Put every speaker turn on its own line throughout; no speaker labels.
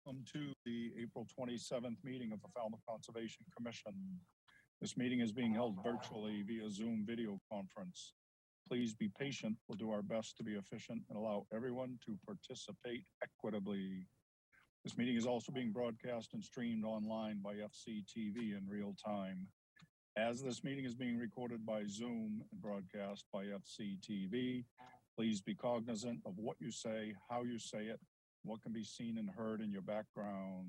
Welcome to the April 27th meeting of the Falmouth Conservation Commission. This meeting is being held virtually via Zoom video conference. Please be patient. We'll do our best to be efficient and allow everyone to participate equitably. This meeting is also being broadcast and streamed online by FCTV in real time. As this meeting is being recorded by Zoom and broadcast by FCTV, please be cognizant of what you say, how you say it, what can be seen and heard in your background.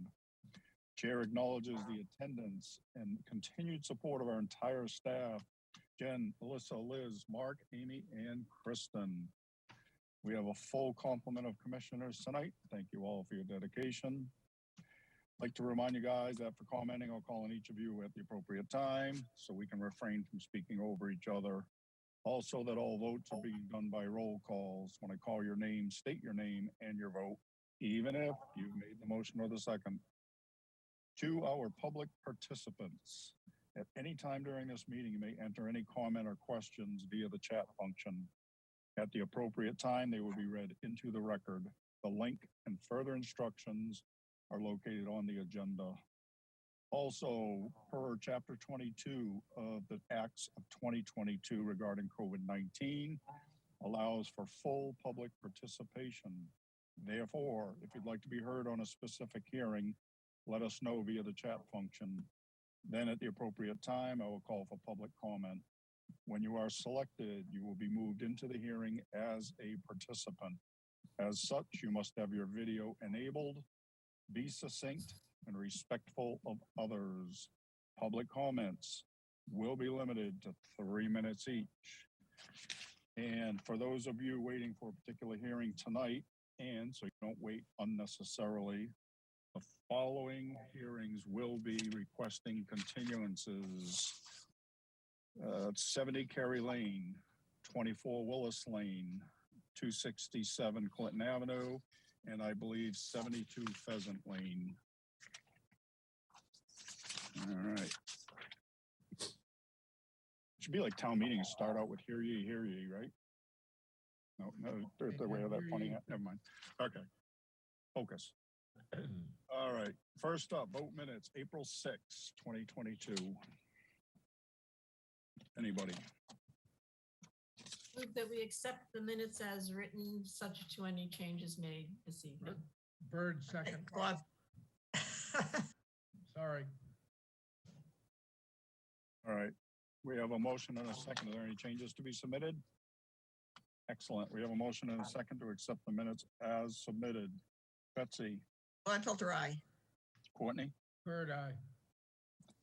Chair acknowledges the attendance and continued support of our entire staff, Jen, Alyssa, Liz, Mark, Amy, and Kristen. We have a full complement of commissioners tonight. Thank you all for your dedication. I'd like to remind you guys that for commenting, I'll call on each of you at the appropriate time so we can refrain from speaking over each other. Also, that all votes are being done by roll calls. When I call your name, state your name and your vote, even if you made the motion or the second. To our public participants, at any time during this meeting, you may enter any comment or questions via the chat function. At the appropriate time, they will be read into the record. The link and further instructions are located on the agenda. Also, per Chapter 22 of the Acts of 2022 regarding COVID-19, allows for full public participation. Therefore, if you'd like to be heard on a specific hearing, let us know via the chat function. Then at the appropriate time, I will call for public comment. When you are selected, you will be moved into the hearing as a participant. As such, you must have your video enabled, be succinct and respectful of others. Public comments will be limited to 3 minutes each. And for those of you waiting for a particular hearing tonight, and so you don't wait unnecessarily, the following hearings will be requesting continuances. 70 Kerry Lane, 24 Willis Lane, 267 Clinton Avenue, and I believe 72 Pheasant Lane. All right. Should be like town meetings, start out with hear ye, right? No, there's the way of that funny. Never mind. Okay. Focus. All right. First up, vote minutes, April 6, 2022. Anybody?
Move that we accept the minutes as written, subject to any changes made this evening.
Bird, second. Sorry.
All right. We have a motion and a second. Are there any changes to be submitted? Excellent. We have a motion and a second to accept the minutes as submitted. Betsy.
Gladfelter, aye.
Courtney.
Bird, aye.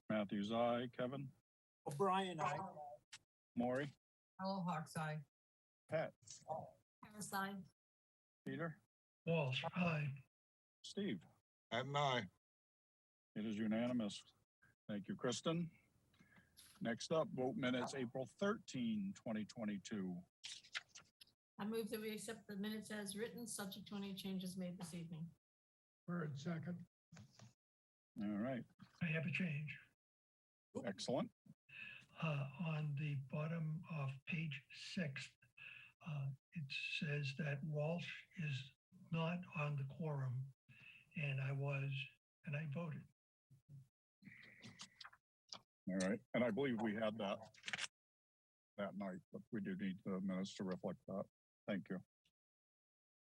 Matthews, aye. Kevin.
O'Brien, aye.
Maury.
Hello, Hawks, aye.
Pat.
Harris, aye.
Peter.
Walsh, aye.
Steve.
At 9.
It is unanimous. Thank you, Kristen. Next up, vote minutes, April 13, 2022.
I move that we accept the minutes as written, subject to any changes made this evening.
Bird, second.
All right.
I have a change.
Excellent.
On the bottom of page 6, it says that Walsh is not on the quorum, and I was, and I voted.
All right. And I believe we had that night, but we do need the minutes to reflect that. Thank you.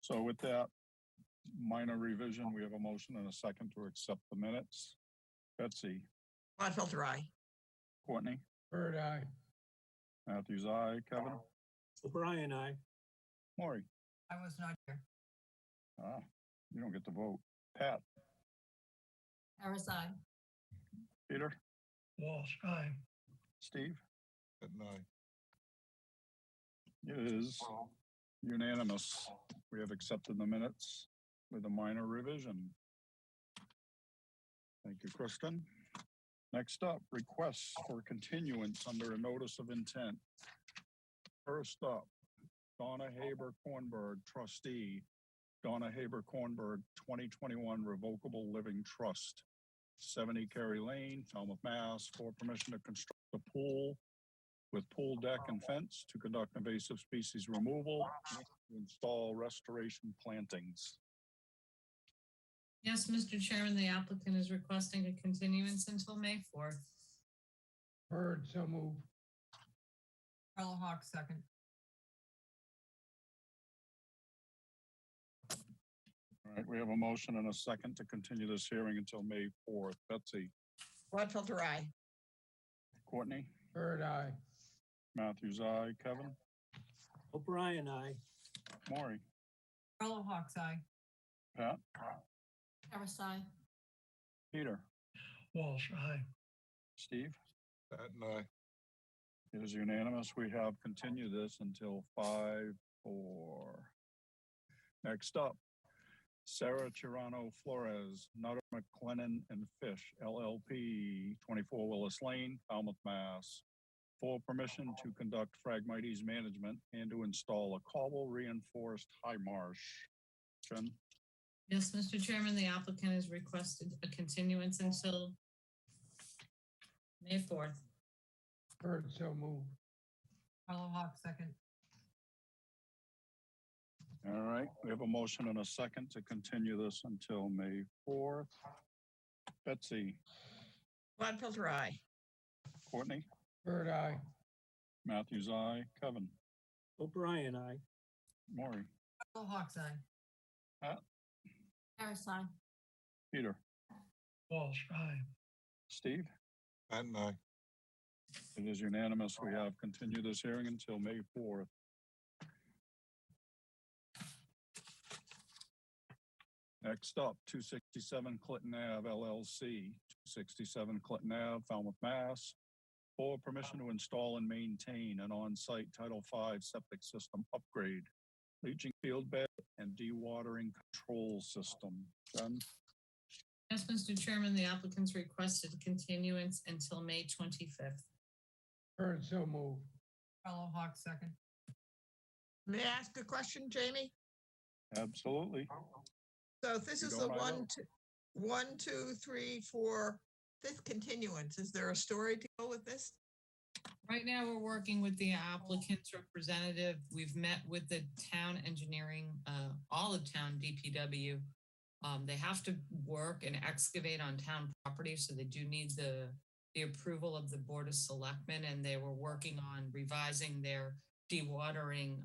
So with that minor revision, we have a motion and a second to accept the minutes. Betsy.
Gladfelter, aye.
Courtney.
Bird, aye.
Matthews, aye. Kevin.
O'Brien, aye.
Maury.
I was not here.
Ah, you don't get to vote. Pat.
Harris, aye.
Peter.
Walsh, aye.
Steve.
At 9.
It is unanimous. We have accepted the minutes with a minor revision. Thank you, Kristen. Next up, requests for continuance under a notice of intent. First up, Donna Haber-Kornberg, trustee. Donna Haber-Kornberg, 2021 Revocable Living Trust. 70 Kerry Lane, Falmouth, Mass. For permission to construct a pool with pool deck and fence, to conduct invasive species removal, and to install restoration plantings.
Yes, Mr. Chairman, the applicant is requesting a continuance until May 4th.
Bird, so moved.
Carla Hawk, second.
All right, we have a motion and a second to continue this hearing until May 4th. Betsy,
Gladfelter, aye.
Courtney,
Bird, aye.
Matthews, aye. Kevin,
O'Brien, aye.
Maury,
Carla Hawk's, aye.
Pat,
Harris, aye.
Peter,
Walsh, aye.
Steve.
Patton, aye.
It is unanimous. We have continued this until 5/4. Next up, Sarah Chirano Flores, Nutter McLennan and Fish LLP, 24 Willis Lane, Falmouth, Mass. For permission to conduct Phragmites management and to install a cobble reinforced high marsh. Jen,
Yes, Mr. Chairman, the applicant has requested a continuance until May 4th.
Bird, so moved.
Carla Hawk, second.
all right, we have a motion and a second to continue this until May 4th. Betsy,
Gladfelter, aye.
Courtney,
Bird, aye.
Matthews, aye. Kevin,
O'Brien, aye.
Maury,
Carla Hawk's, aye.
Harris, aye.
Peter,
Walsh, aye.
Steve.
Patton, aye.
It is unanimous. We have continued this hearing until May 4th. Next up, 267 Clinton Ave LLC, 267 Clinton Ave, Falmouth, Mass. For permission to install and maintain an on-site Title V septic system upgrade, leaching field bed and dewatering control system. Jen,
Yes, Mr. Chairman, the applicant's requested a continuance until May 25th.
Bird, so moved.
Carla Hawk, second. May I ask a question, Jamie?
absolutely.
So if this
You
is
go
the
right ahead.
one, two, three, four, fifth continuance, is there a story to go with this?
Right now, we're working with the applicant's representative. We've met with the town engineering, all of town DPW. They have to work and excavate on town property, so they do need the approval of the Board of Selectmen, and they were working on revising their dewatering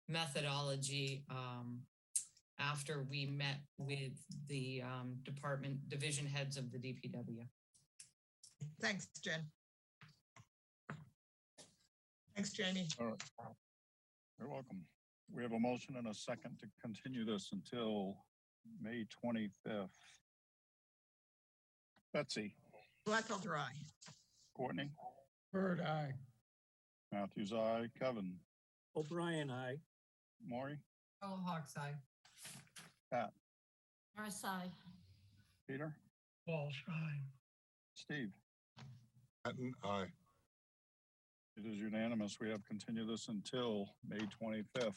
methodology after we met with the division heads of the DPW.
Thanks, Jen. Thanks, Jamie.
All right. You're welcome. We have a motion and a second to continue this until May 25th. Betsy,
Gladfelter, aye.
Courtney,
Bird, aye.
Matthews, aye. Kevin,
O'Brien, aye.
Maury,
Carla Hawk's, aye.
Harris, aye.
Peter,
Walsh, aye.
Steve.
Patton, aye.
It is unanimous. We have continued this until May 25th.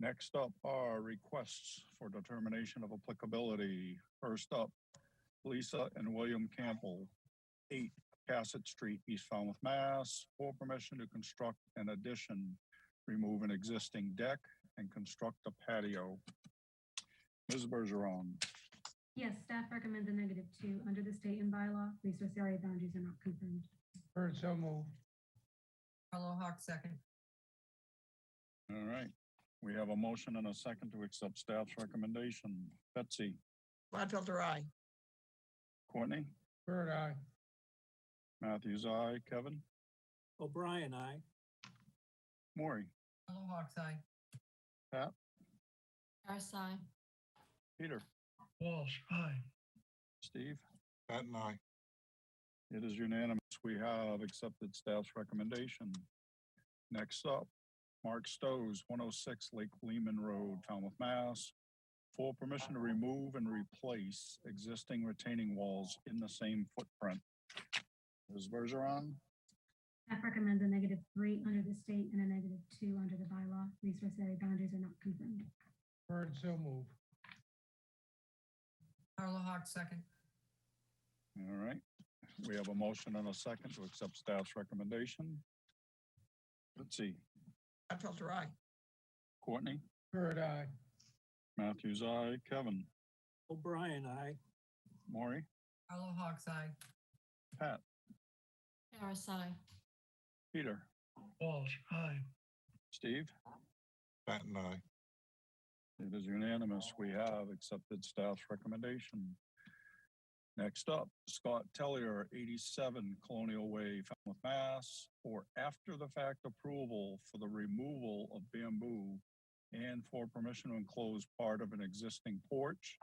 Next up are requests for determination of applicability. First up, Lisa and William Campbell, 8 Cassett Street, East Falmouth, Mass. For permission to construct an addition, remove an existing deck, and construct a patio. Ms. Bergeron,
Yes, staff recommends a -2. Under the state and bylaw, resource area boundaries are not confirmed.
Bird, so moved.
Carla Hawk, second.
all right. We have a motion and a second to accept staff's recommendation. Betsy,
Gladfelter, aye.
Courtney,
Bird, aye.
Matthews, aye. Kevin,
O'Brien, aye.
Maury,
Carla Hawk's, aye.
Harris, aye.
Peter,
Walsh, aye.
Steve.
Patton, aye.
It is unanimous. We have accepted staff's recommendation. Next up, Mark Stowe's 106 Lake Lehman Road, Falmouth, Mass. For permission to remove and replace existing retaining walls in the same footprint. Ms. Bergeron,
Staff recommends a -3 under the state and a -2 under the bylaw. Resource area boundaries are not confirmed.
Bird, so moved.
Carla Hawk, second.
all right. We have a motion and a second to accept staff's recommendation. Let's see,
Gladfelter, aye.
Courtney,
Bird, aye.
Matthews, aye. Kevin,
O'Brien, aye.
Maury,
Carlo Hawks, aye.
Pat,
Harris, aye.
Peter,
Walsh, aye.
Steve.
Patton, aye.
It is unanimous. We have accepted staff's recommendation. Next up, Scott Tellier, 87 Colonial Way, Falmouth, Mass, for after-the-fact approval for the removal of bamboo and for permission to enclose part of an existing porch,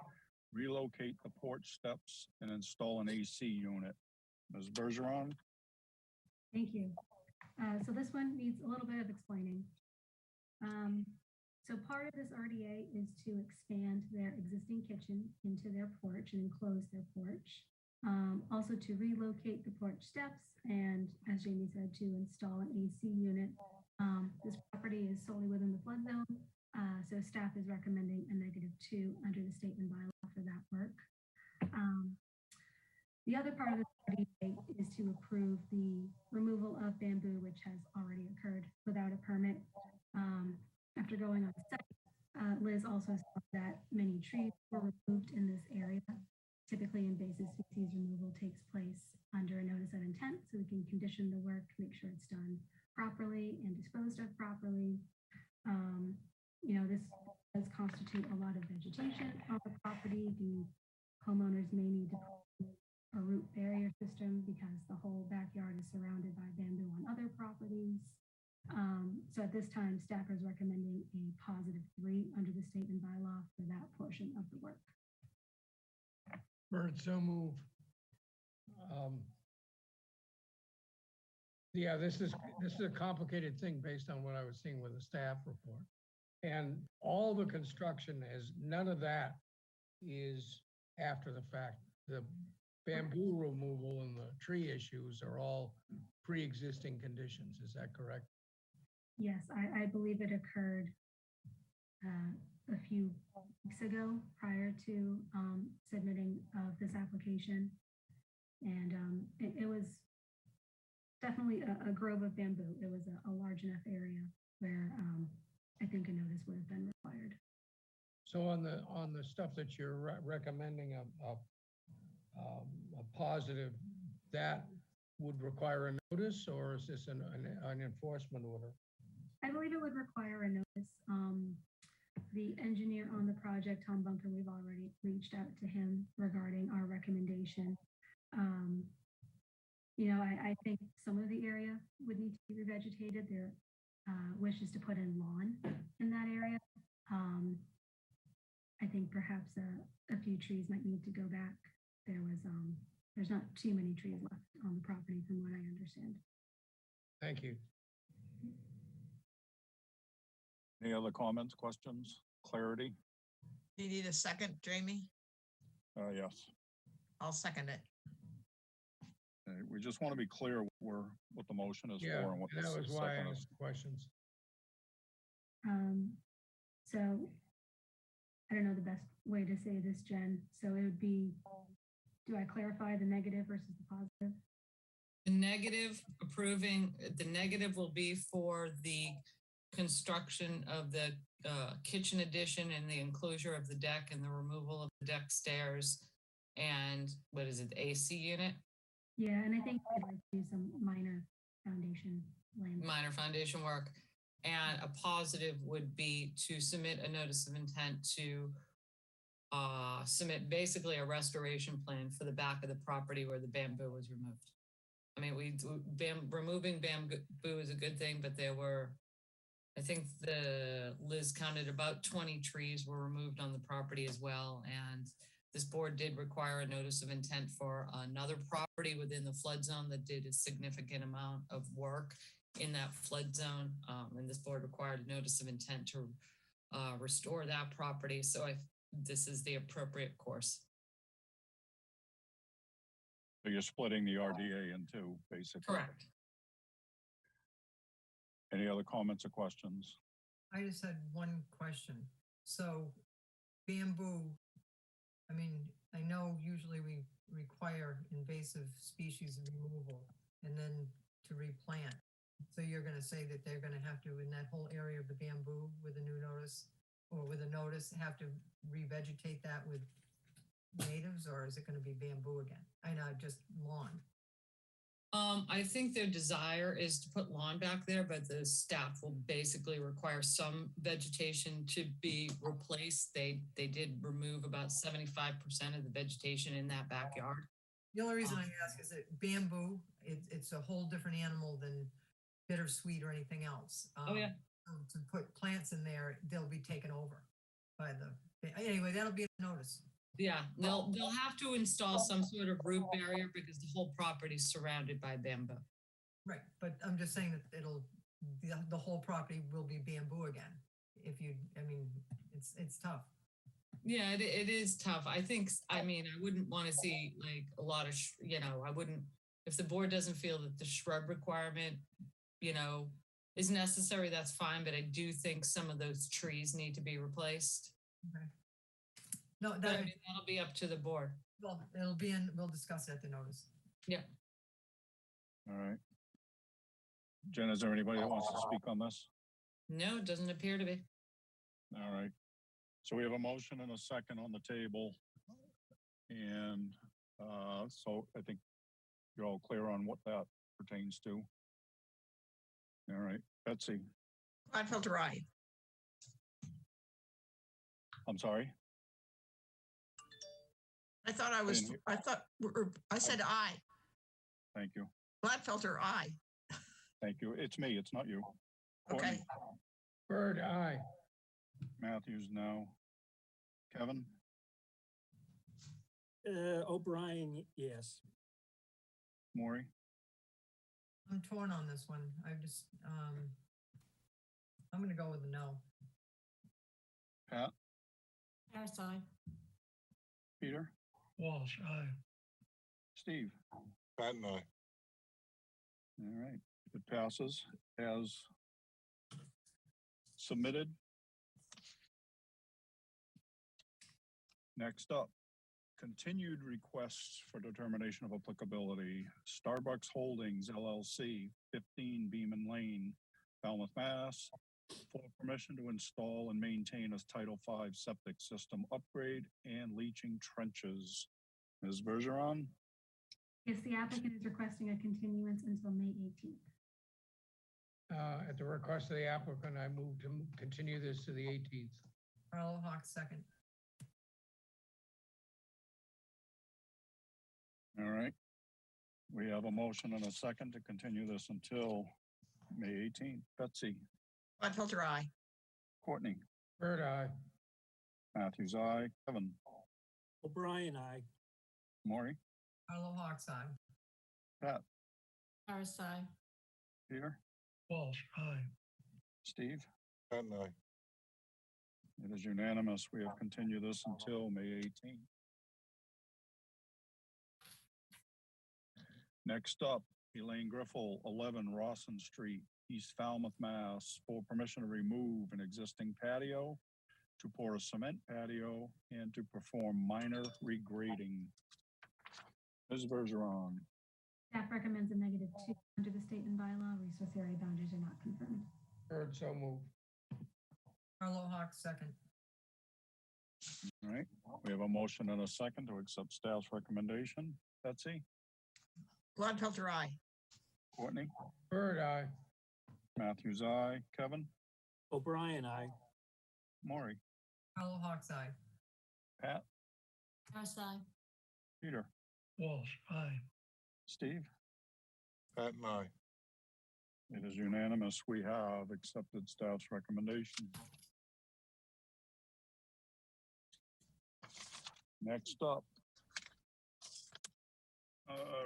relocate the porch steps, and install an AC unit. Ms. Bergeron?
Thank you. So this one needs a little bit of explaining. So part of this RDA is to expand their existing kitchen into their porch and enclose their porch. Also to relocate the porch steps and, as Jamie said, to install an AC unit. This property is solely within the flood zone, so staff is recommending a -2 under the statement bylaw for that work. The other part of the RDA is to approve the removal of bamboo, which has already occurred without a permit. After going on site, Liz also saw that many trees were removed in this area. Typically, invasive species removal takes place under a notice of intent, so we can condition the work, make sure it's done properly and disposed of properly. This does constitute a lot of vegetation on the property. The homeowners may need to put a root barrier system because the whole backyard is surrounded by bamboo on other properties. So at this time, staff is recommending a +3 under the statement bylaw for that portion of the work.
Bird, so move. Yeah, this is a complicated thing based on what I was seeing with the staff report. And all the construction none of that is after the fact. The bamboo removal and the tree issues are all pre-existing conditions. Is that correct?
Yes, I believe it occurred a few weeks ago prior to submitting of this application. And it was definitely a grove of bamboo. It was a large enough area where I think a notice would have been required.
So on the stuff that you're recommending a positive, that would require a notice, or is this an enforcement order?
I believe it would require a notice. The engineer on the project, Tom Bunker, we've already reached out to him regarding our recommendation. I think some of the area would need to be revegetated. Their wish is to put in lawn in that area. I think perhaps a few trees might need to go back. There's not too many trees left on the property from what I understand.
Thank you.
Any other comments, questions, clarity?
Do you need a second, Jamie?
Yes.
I'll second it.
Okay, we just want to be clear what the motion is
Yeah,
for and what the
that was why I
second is.
asked questions.
So I don't know the best way to say this, Jen. So it would be, do I clarify the negative versus the positive?
The negative will be for the construction of the kitchen addition and the enclosure of the deck and the removal of the deck stairs and what is it, the AC unit?
Yeah, and I think I'd like to do some minor foundation laying.
Minor foundation work. And a positive would be to submit a notice of intent to submit basically a restoration plan for the back of the property where the bamboo was removed. I mean, removing bamboo is a good thing, but there were, I think Liz counted about 20 trees were removed on the property as well. And this board did require a notice of intent for another property within the flood zone that did a significant amount of work in that flood zone. And this board required a notice of intent to restore that property. So this is the appropriate course.
So you're splitting the RDA in two, basically.
Correct.
Any other comments or questions?
I just had one question. So bamboo, I mean, I know usually we require invasive species removal and then to replant. So you're going to say that they're going to have to, in that whole area of the bamboo with a new notice or with a notice, have to revegetate that with natives, or is it gonna be bamboo again? I know, just lawn.
I think their desire is to put lawn back there, but the staff will basically require some vegetation to be replaced. They did remove about 75% of the vegetation in that backyard.
The only reason I ask is that bamboo, it's a whole different animal than bittersweet or anything else.
Oh, yeah.
To put plants in there, they'll be taken over by anyway, that'll be a notice.
Yeah, they'll have to install some sort of root barrier because the whole property is surrounded by bamboo.
Right, but I'm just saying that the whole property will be bamboo again. It's tough.
Yeah, it is tough. I wouldn't want to see like a lot of, if the board doesn't feel that the shrub requirement, is necessary, that's fine. But I do think some of those trees need to be replaced.
Okay. No,
that'll be up to the board.
Well, we'll discuss it at the notice.
Yeah.
All right. Jen, is there anybody that wants to speak on this?
No, it doesn't appear to be.
All right. So we have a motion and a second on the table. And so I think you're all clear on what that pertains to. All right. Betsy.
Gladfelter, aye.
I'm sorry.
I said aye.
Thank you.
Gladfelter, aye.
Thank you. It's me. It's not you.
Okay.
Courtney.
Bird, aye.
Matthews, no. Kevin?
O'Brien, yes.
Maury?
I'm torn on this one. I'm gonna go with a no.
Pat?
Harris, aye.
Peter?
Walsh, aye.
Patton,
Steve?
aye.
All right. It passes as submitted. Next up, continued requests for determination of applicability. Starbucks Holdings LLC, 15 Beaman Lane, Falmouth, Mass. For permission to install and maintain a Title V septic system upgrade and leaching trenches. Ms. Bergeron?
Yes, the applicant is requesting a continuance until May 18th.
At the request of the applicant, I move to continue this to the 18th.
Carl Hawk, second.
All right. We have a motion and a second to continue this until May 18th. Betsy?
Gladfelter, aye.
Courtney?
Bird, aye.
Matthews, aye. Kevin?
O'Brien, aye.
Maury?
Carlo Hawk's aye.
Pat?
Harris, aye.
Peter?
Walsh, aye.
Steve?
Patton, aye.
It is unanimous. We have continued this until May 18th. Next up, Elaine Griffel, 11 Rawson Street, East Falmouth, Mass. For permission to remove an existing patio, to pour a cement patio, and to perform minor regrading. Ms. Bergeron.
Staff recommends a -2 under the state and bylaw. Resource area boundaries are not confirmed.
Bird, so moved.
Carlo Hawk, second.
All right, we have a motion and a second to accept staff's recommendation. Betsy?
Gladfelter, aye.
Courtney?
Bird, aye.
Matthews, aye. Kevin?
O'Brien, aye.
Maury?
Carlo Hawk's aye.
Pat?
Harris, aye.
Peter?
Walsh, aye.
Steve?
Patton, aye.
It is unanimous. We have accepted staff's recommendation. Next up,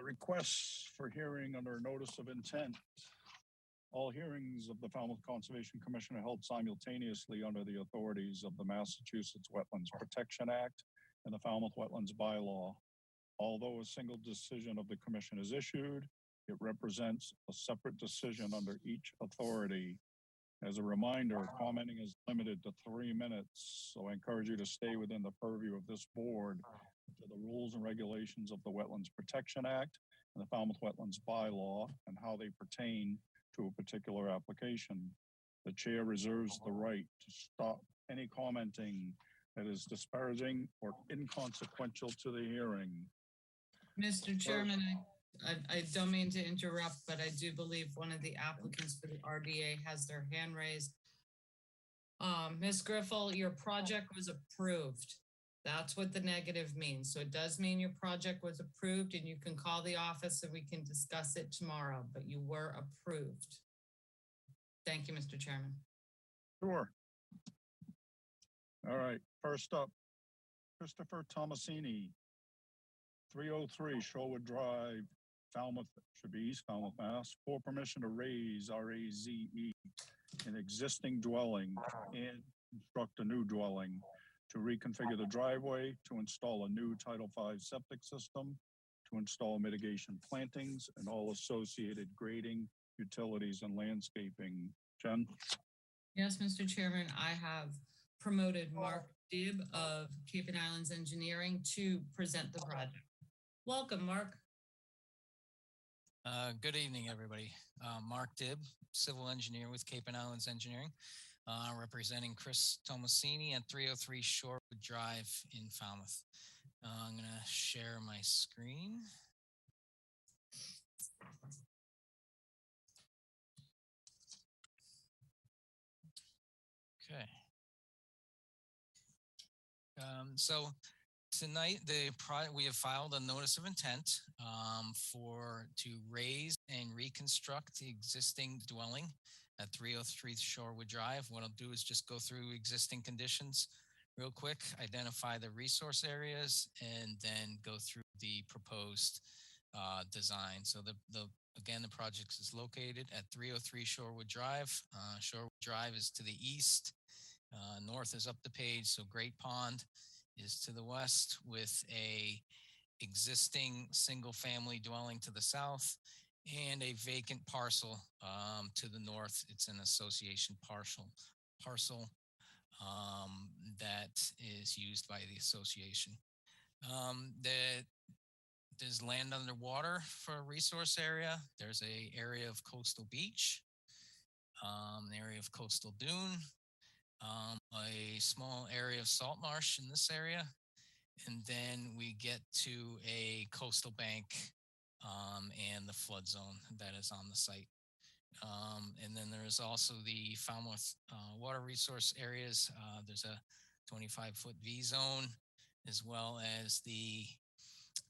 requests for hearing under notice of intent. All hearings of the Falmouth Conservation Commission are held simultaneously under the authorities of the Massachusetts Wetlands Protection Act and the Falmouth Wetlands Bylaw. Although a single decision of the commission is issued, it represents a separate decision under each authority. As a reminder, commenting is limited to 3 minutes, so I encourage you to stay within the purview of this board to the rules and regulations of the Wetlands Protection Act and the Falmouth Wetlands Bylaw and how they pertain to a particular application. The chair reserves the right to stop any commenting that is disparaging or inconsequential to the hearing.
Mr. Chairman, I don't mean to interrupt, but I do believe one of the applicants for the RDA has their hand raised. Ms. Griffel, your project was approved. That's what the negative means. So it does mean your project was approved and you can call the office and we can discuss it tomorrow, but you were approved. Thank you, Mr. Chairman.
Sure. All right, first up, Christopher Thomasini, 303 Shorewood Drive, Falmouth, should be East Falmouth, Mass. For permission to raise, R-A-Z-E, an existing dwelling and construct a new dwelling, to reconfigure the driveway, to install a new Title V septic system, to install mitigation plantings and all associated grading, utilities, and landscaping. Jen?
Yes, Mr. Chairman, I have promoted Mark Dibb of Cape and Islands Engineering to present the project. Welcome, Mark.
Good evening, everybody. Mark Dibb, civil engineer with Cape and Islands Engineering, representing Chris Thomasini at 303 Shorewood Drive in Falmouth. I'm going to share my screen. Okay. So tonight, we have filed a notice of intent to raise and reconstruct the existing dwelling at 303 Shorewood Drive. What I'll do is just go through existing conditions real quick, identify the resource areas, and then go through the proposed design. So again, the project is located at 303 Shorewood Drive. Shorewood Drive is to the east. North is up the page, so Great Pond is to the west, with a existing single family dwelling to the south and a vacant parcel to the north. It's an association parcel that is used by the association. There's land underwater for a resource area. There's an area of coastal beach, an area of coastal dune, a small area of salt marsh in this area, and then we get to a coastal bank and the flood zone that is on the site. And then there's also the Falmouth water resource areas. There's a 25-foot V zone, as well as the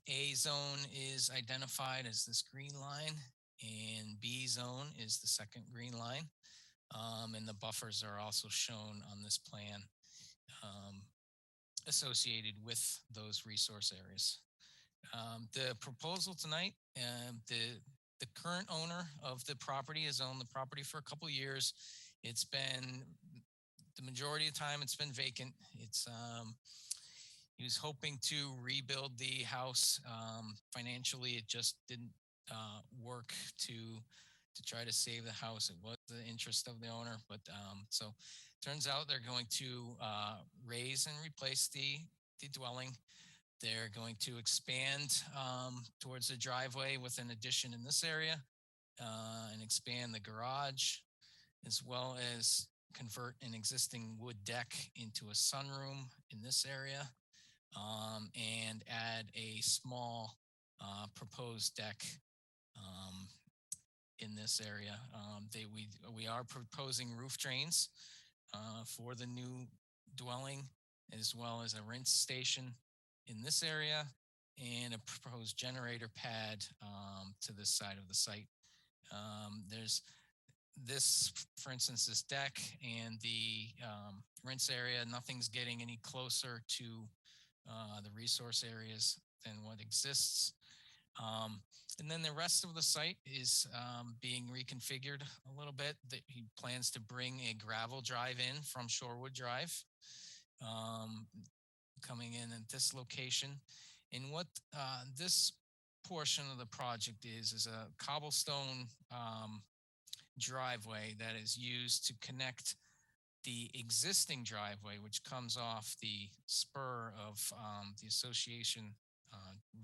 A zone is identified as this green line, and B zone is the second green line. And the buffers are also shown on this plan associated with those resource areas. The proposal tonight, the current owner of the property has owned the property for a couple of years. It's been, the majority of the time, it's been vacant. He was hoping to rebuild the house. Financially, it just didn't work to try to save the house. It was the interest of the owner, but so turns out they're going to raise and replace the dwelling. They're going to expand towards the driveway with an addition in this area and expand the garage, as well as convert an existing wood deck into a sunroom in this area, and add a small proposed deck in this area. We are proposing roof drains for the new dwelling, as well as a rinse station in this area, and a proposed generator pad to this side of the site. There's this, for instance, this deck and the rinse area, nothing's getting any closer to the resource areas than what exists. And then the rest of the site is being reconfigured a little bit. He plans to bring a gravel drive in from Shorewood Drive, coming in at this location. And what this portion of the project is a cobblestone driveway that is used to connect the existing driveway, which comes off the spur of the association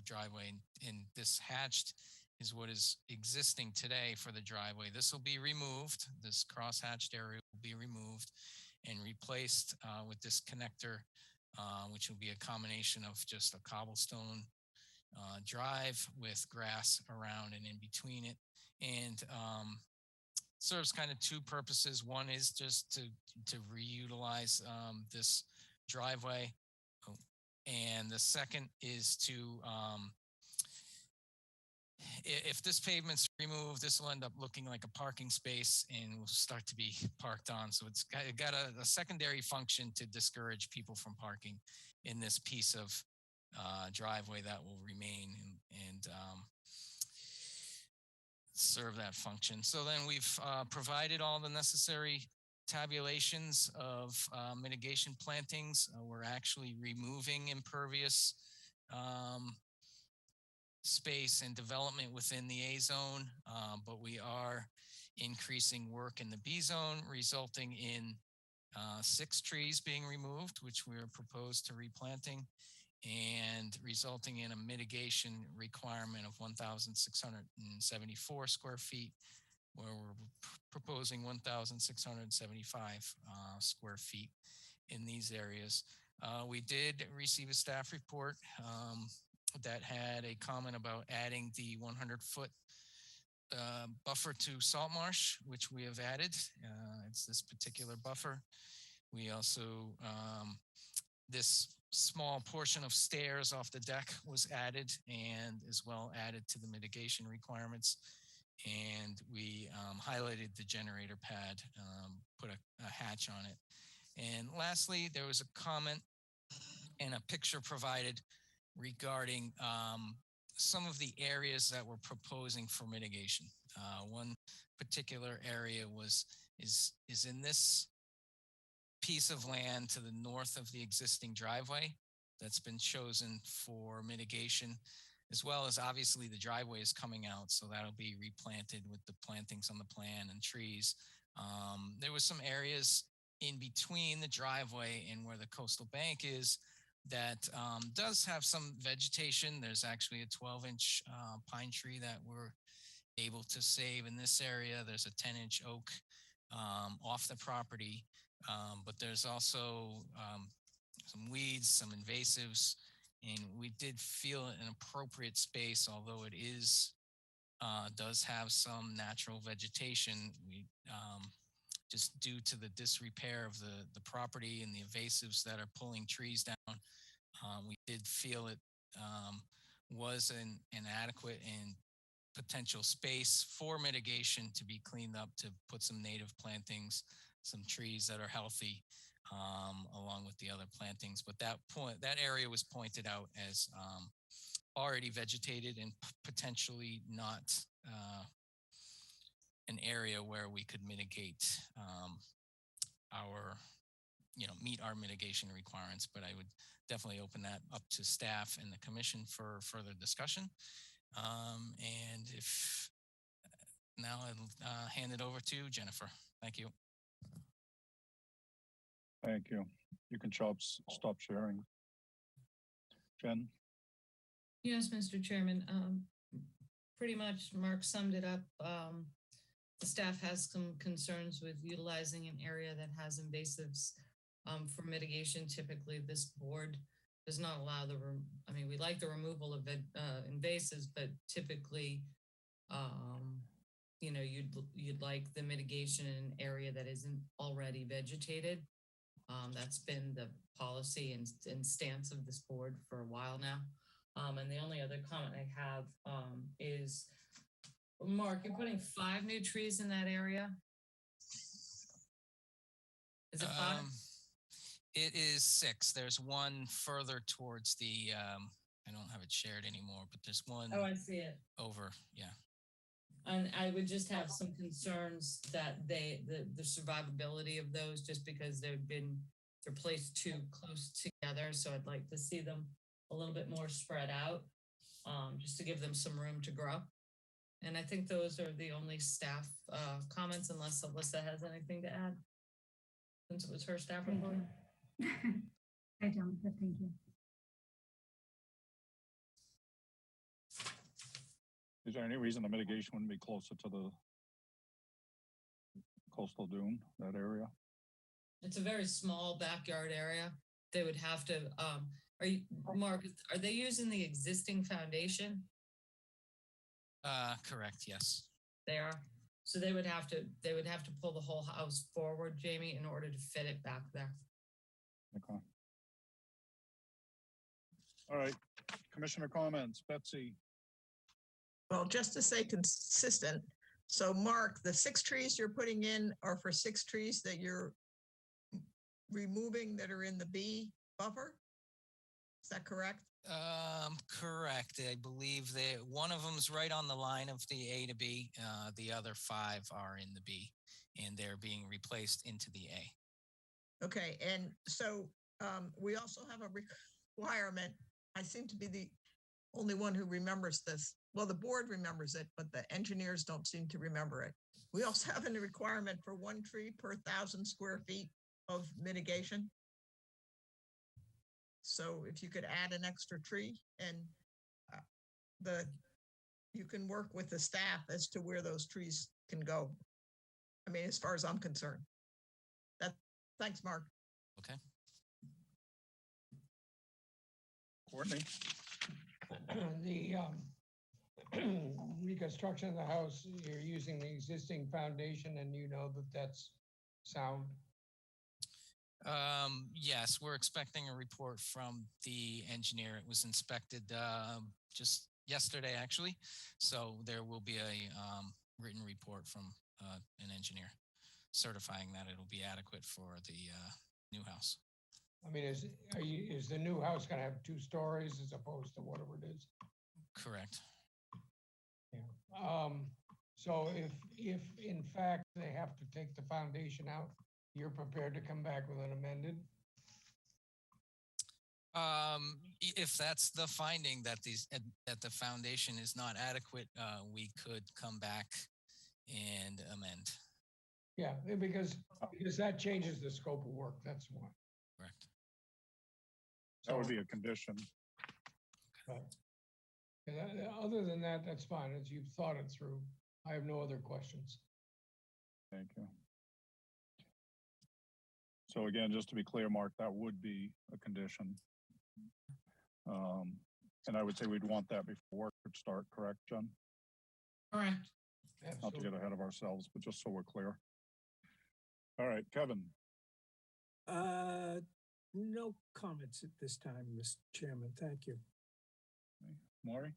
driveway, and this hatched is what is existing today for the driveway. This will be removed. This cross-hatched area will be removed, and replaced with this connector, which will be a combination of just a cobblestone drive with grass around and in between it, and serves kind of two purposes. One is just to reutilize this driveway, and the second is to if this pavement's removed, this will end up looking like a parking space and will start to be parked on. So it's got a secondary function to discourage people from parking in this piece of driveway that will remain and serve that function. So then we've provided all the necessary tabulations of mitigation plantings. We're actually removing impervious space and development within the A zone, but we are increasing work in the B zone, resulting in 6 trees being removed, which we are proposed to replanting, and resulting in a mitigation requirement of 1,674 square feet, where we're proposing 1,675 square feet in these areas. We did receive a staff report that had a comment about adding the 100-foot buffer to salt marsh, which we have added. It's this particular buffer. We also, this small portion of stairs off the deck was added and as well added to the mitigation requirements. And we highlighted the generator pad, put a hatch on it. And lastly, there was a comment and a picture provided regarding some of the areas that we're proposing for mitigation. One particular area is in this piece of land to the north of the existing driveway that's been chosen for mitigation, as well as obviously the driveway is coming out, so that'll be replanted with the plantings on the plan and trees. There was some areas in between the driveway and where the coastal bank is that does have some vegetation. There's actually a 12-inch pine tree that we're able to save in this area. There's a 10-inch oak off the property, but there's also some weeds, some invasives, and we did feel an appropriate space, although it is does have some natural vegetation. We just due to the disrepair of the property and the invasives that are pulling trees down, we did feel it was an adequate and potential space for mitigation to be cleaned up, to put some native plantings, some trees that are healthy, along with the other plantings. But that area was pointed out as already vegetated and potentially not an area where we could mitigate meet our mitigation requirements. But I would definitely open that up to staff and the commission for further discussion. And if now I'll hand it over to Jennifer. Thank you.
Thank you. You can stop sharing. Jen?
Yes, Mr. Chairman. Pretty much Mark summed it up. The staff has some concerns with utilizing an area that has invasives for mitigation. Typically, this board does not allow we like the removal of invasives, but typically, you'd like the mitigation in an area that isn't already vegetated. That's been the policy and stance of this board for a while now. And the only other comment I have is, Mark, you're putting 5 new trees in that area? Is it 5?
It is 6. There's one further towards the, I don't have it shared anymore, but there's one.
Oh, I see it.
Over, yeah.
And I would just have some concerns that the survivability of those, just because they're placed too close together. So I'd like to see them a little bit more spread out, just to give them some room to grow. And I think those are the only staff comments, unless Alyssa has anything to add, since it was her staff report.
I don't, but thank you.
Is there any reason the mitigation wouldn't be closer to the coastal dune, that area?
I It's a very small backyard area. They would have to, Mark, are they using the existing foundation?
Correct, yes.
They are. So they would have to pull the whole house forward, Jamie, in order to fit it back there.
Okay. All right, commissioner comments, Betsy.
Well, just to stay consistent, so Mark, the 6 trees you're putting in are for 6 trees that you're removing that are in the B buffer? Is that correct?
Correct. I believe that one of them's right on the line of the A to B. The other 5 are in the B, and they're being replaced into the A.
Okay, and so we also have a requirement. I seem to be the only one who remembers this. Well, the board remembers it, but the engineers don't seem to remember it. We also have a requirement for 1 tree per 1,000 square feet of mitigation. So if you could add an extra tree, and you can work with the staff as to where those trees can go. I mean, as far as I'm concerned. Thanks, Mark.
Okay.
Courtney?
The reconstruction of the house, you're using the existing foundation and you know that that's sound?
Yes, we're expecting a report from the engineer. It was inspected just yesterday, actually. So there will be a written report from an engineer certifying that it'll be adequate for the new house.
I mean, is the new house going to have 2 stories as opposed to whatever it is?
Correct.
Yeah. So if in fact they have to take the foundation out, you're prepared to come back with an amended?
If that's the finding that that the foundation is not adequate, we could come back and amend.
Yeah, because that changes the scope of work. That's one.
Correct.
That would be a condition.
But other than that, that's fine. As you've thought it through, I have no other questions.
Thank you. So again, just to be clear, Mark, that would be a condition. And I would say we'd want that before work would start, correct, Jen?
Correct.
Not to get ahead of ourselves, but just so we're clear. All right, Kevin.
No comments at this time, Mr. Chairman. Thank you.
Maury?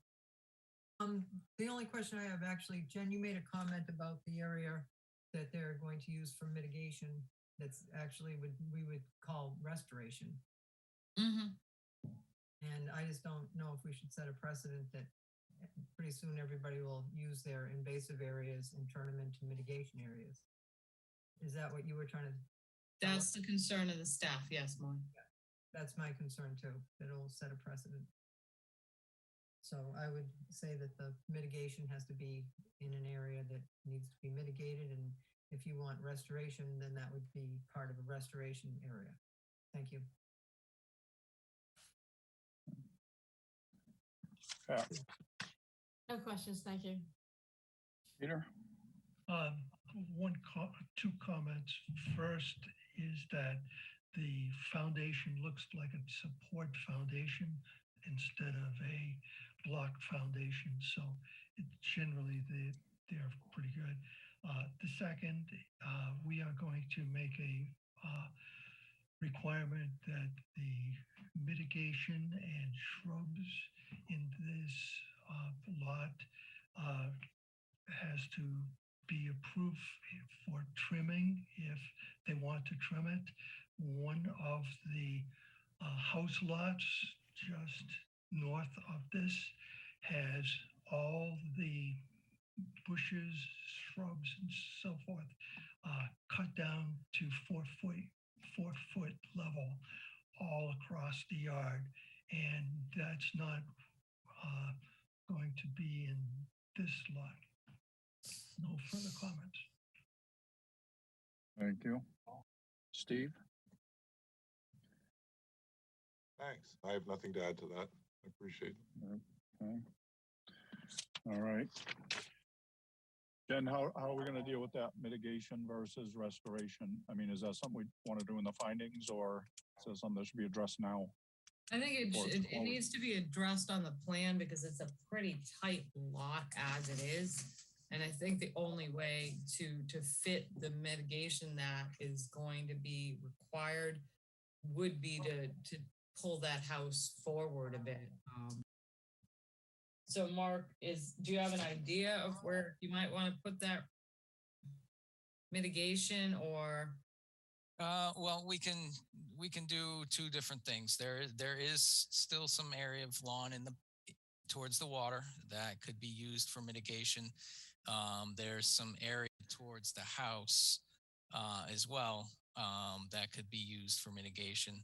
The only question I have, actually, Jen, you made a comment about the area that they're going to use for mitigation. That's actually we would call restoration.
Mm-hmm.
And I just don't know if we should set a precedent that pretty soon everybody will use their invasive areas and turn them into mitigation areas. Is that what you were trying to?
That's the concern of the staff. Yes, Mark.
Yeah, that's my concern too, that it'll set a precedent. So I would say that the mitigation has to be in an area that needs to be mitigated. And if you want restoration, then that would be part of a restoration area. Thank you.
Yeah.
No questions, thank you.
Peter?
Two comments. First is that the foundation looks like a support foundation instead of a block foundation. So generally they're pretty good. The second, we are going to make a requirement that the mitigation and shrubs in this lot has to be approved for trimming if they want to trim it. One of the house lots just north of this has all the bushes, shrubs, and so forth cut down to 4 foot level all across the yard, and that's not going to be in this lot. No further comments.
Thank you. Steve?
Thanks. I have nothing to add to that. I appreciate it.
Okay. All right. Jen, how are we gonna deal with that mitigation versus restoration? I mean, is that something we want to do in the findings, or is that something that should be addressed now?
I think
Or it's
it
closed.
needs to be addressed on the plan because it's a pretty tight lot as it is. And I think the only way to fit the mitigation that is going to be required would be to pull that house forward a bit. So Mark, do you have an idea of where you might want to put that mitigation or?
Well, we can do two different things. There is still some area of lawn towards the water that could be used for mitigation. There's some area towards the house as well that could be used for mitigation,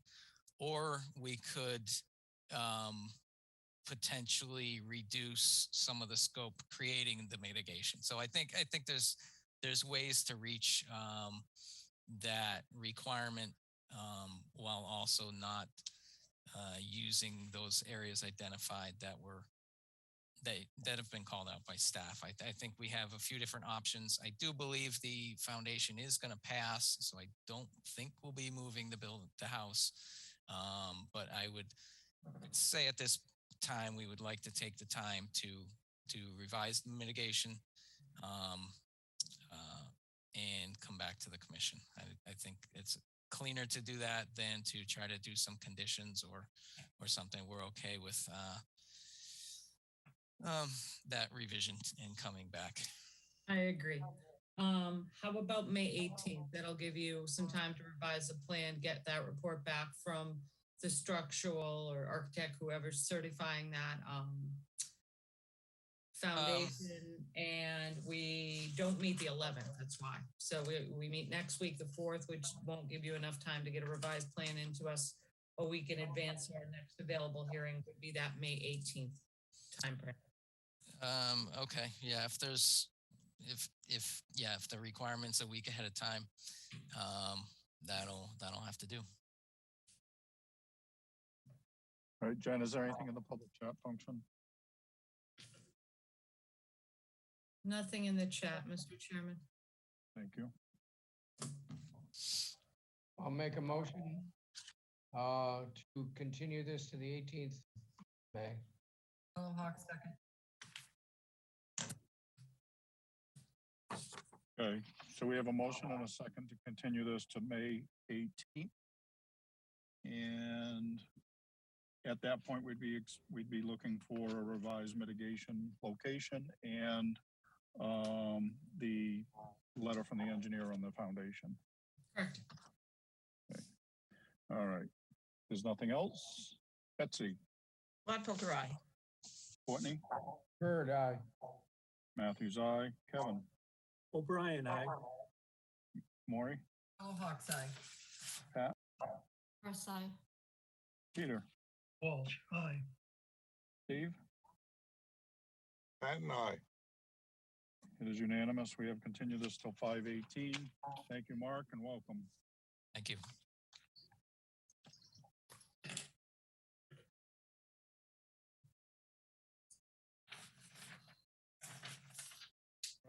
or we could potentially reduce some of the scope creating the mitigation. So I think there's ways to reach that requirement while also not using those areas identified that have been called out by staff. I think we have a few different options. I do believe the foundation is going to pass, so I don't think we'll be moving the house. But I would say at this time we would like to take the time to revise the mitigation and come back to the commission. I think it's cleaner to do that than to try to do some conditions or something. We're okay with that revision and coming back.
I agree. How about May 18th? That'll give you some time to revise the plan, get that report back from the structural or architect, whoever's certifying that foundation. And we don't meet the 11th, that's why. So we meet next week, the 4th, which won't give you enough time to get a revised plan into us a week in advance. So our next available hearing would be that May 18th timeframe.
Okay, yeah, if the requirement's a week ahead of time, that'll have to do.
All right, Jen, is there anything in the public chat function?
Nothing in the chat, Mr. Chairman.
Thank you.
I'll make a motion to continue this to the 18th May.
Oh, Hawk second.
Okay, so we have a motion and a second to continue this to May 18th. And at that point, we'd be looking for a revised mitigation location and the letter from the engineer on the foundation.
Correct.
Okay. All right. There's nothing else. Betsy.
Gladfelter, aye.
Courtney.
Bird, aye.
Matthews, aye. Kevin.
O'Brien, aye.
Maury.
Oh, Hawk's aye.
Pat.
Press aye.
Peter.
Walsh, aye.
Steve.
Patton, aye.
It is unanimous. We have continued this till 5:18. Thank you, Mark, and welcome.
Thank you.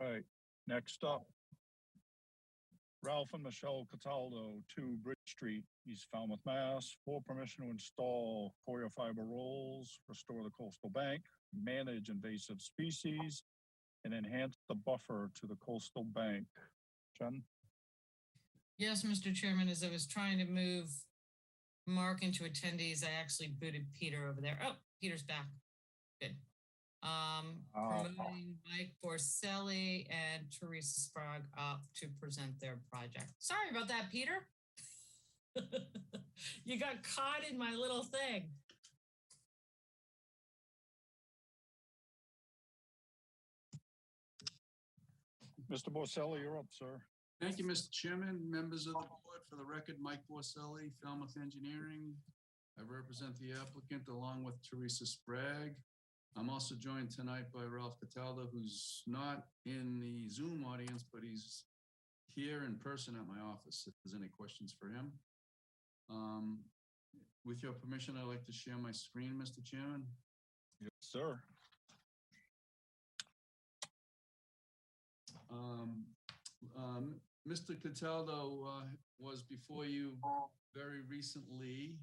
All right, next up, Ralph and Michelle Cataldo, 2 Bridge Street, East Falmouth, Mass. For permission to install coir fiber rolls, restore the coastal bank, manage invasive species, and enhance the buffer to the coastal bank. Jen?
Yes, Mr. Chairman, as I was trying to move Mark into attendees, I actually booted Peter over there. Oh, Peter's back. Good. Promoting Mike Borcello and Teresa Sprague up to present their project. Sorry about that, Peter. You got caught in my little thing.
Mr. Borcello, you're up, sir.
Thank you, Mr. Chairman, members of the board. For the record, Mike Borcello, Falmouth Engineering. I represent the applicant along with Teresa Sprague. I'm also joined tonight by Ralph Cataldo, who's not in the Zoom audience, but he's here in person at my office if there's any questions for him. With your permission, I'd like to share my screen, Mr. Chairman.
Yes, sir.
Mr. Cataldo was before you very recently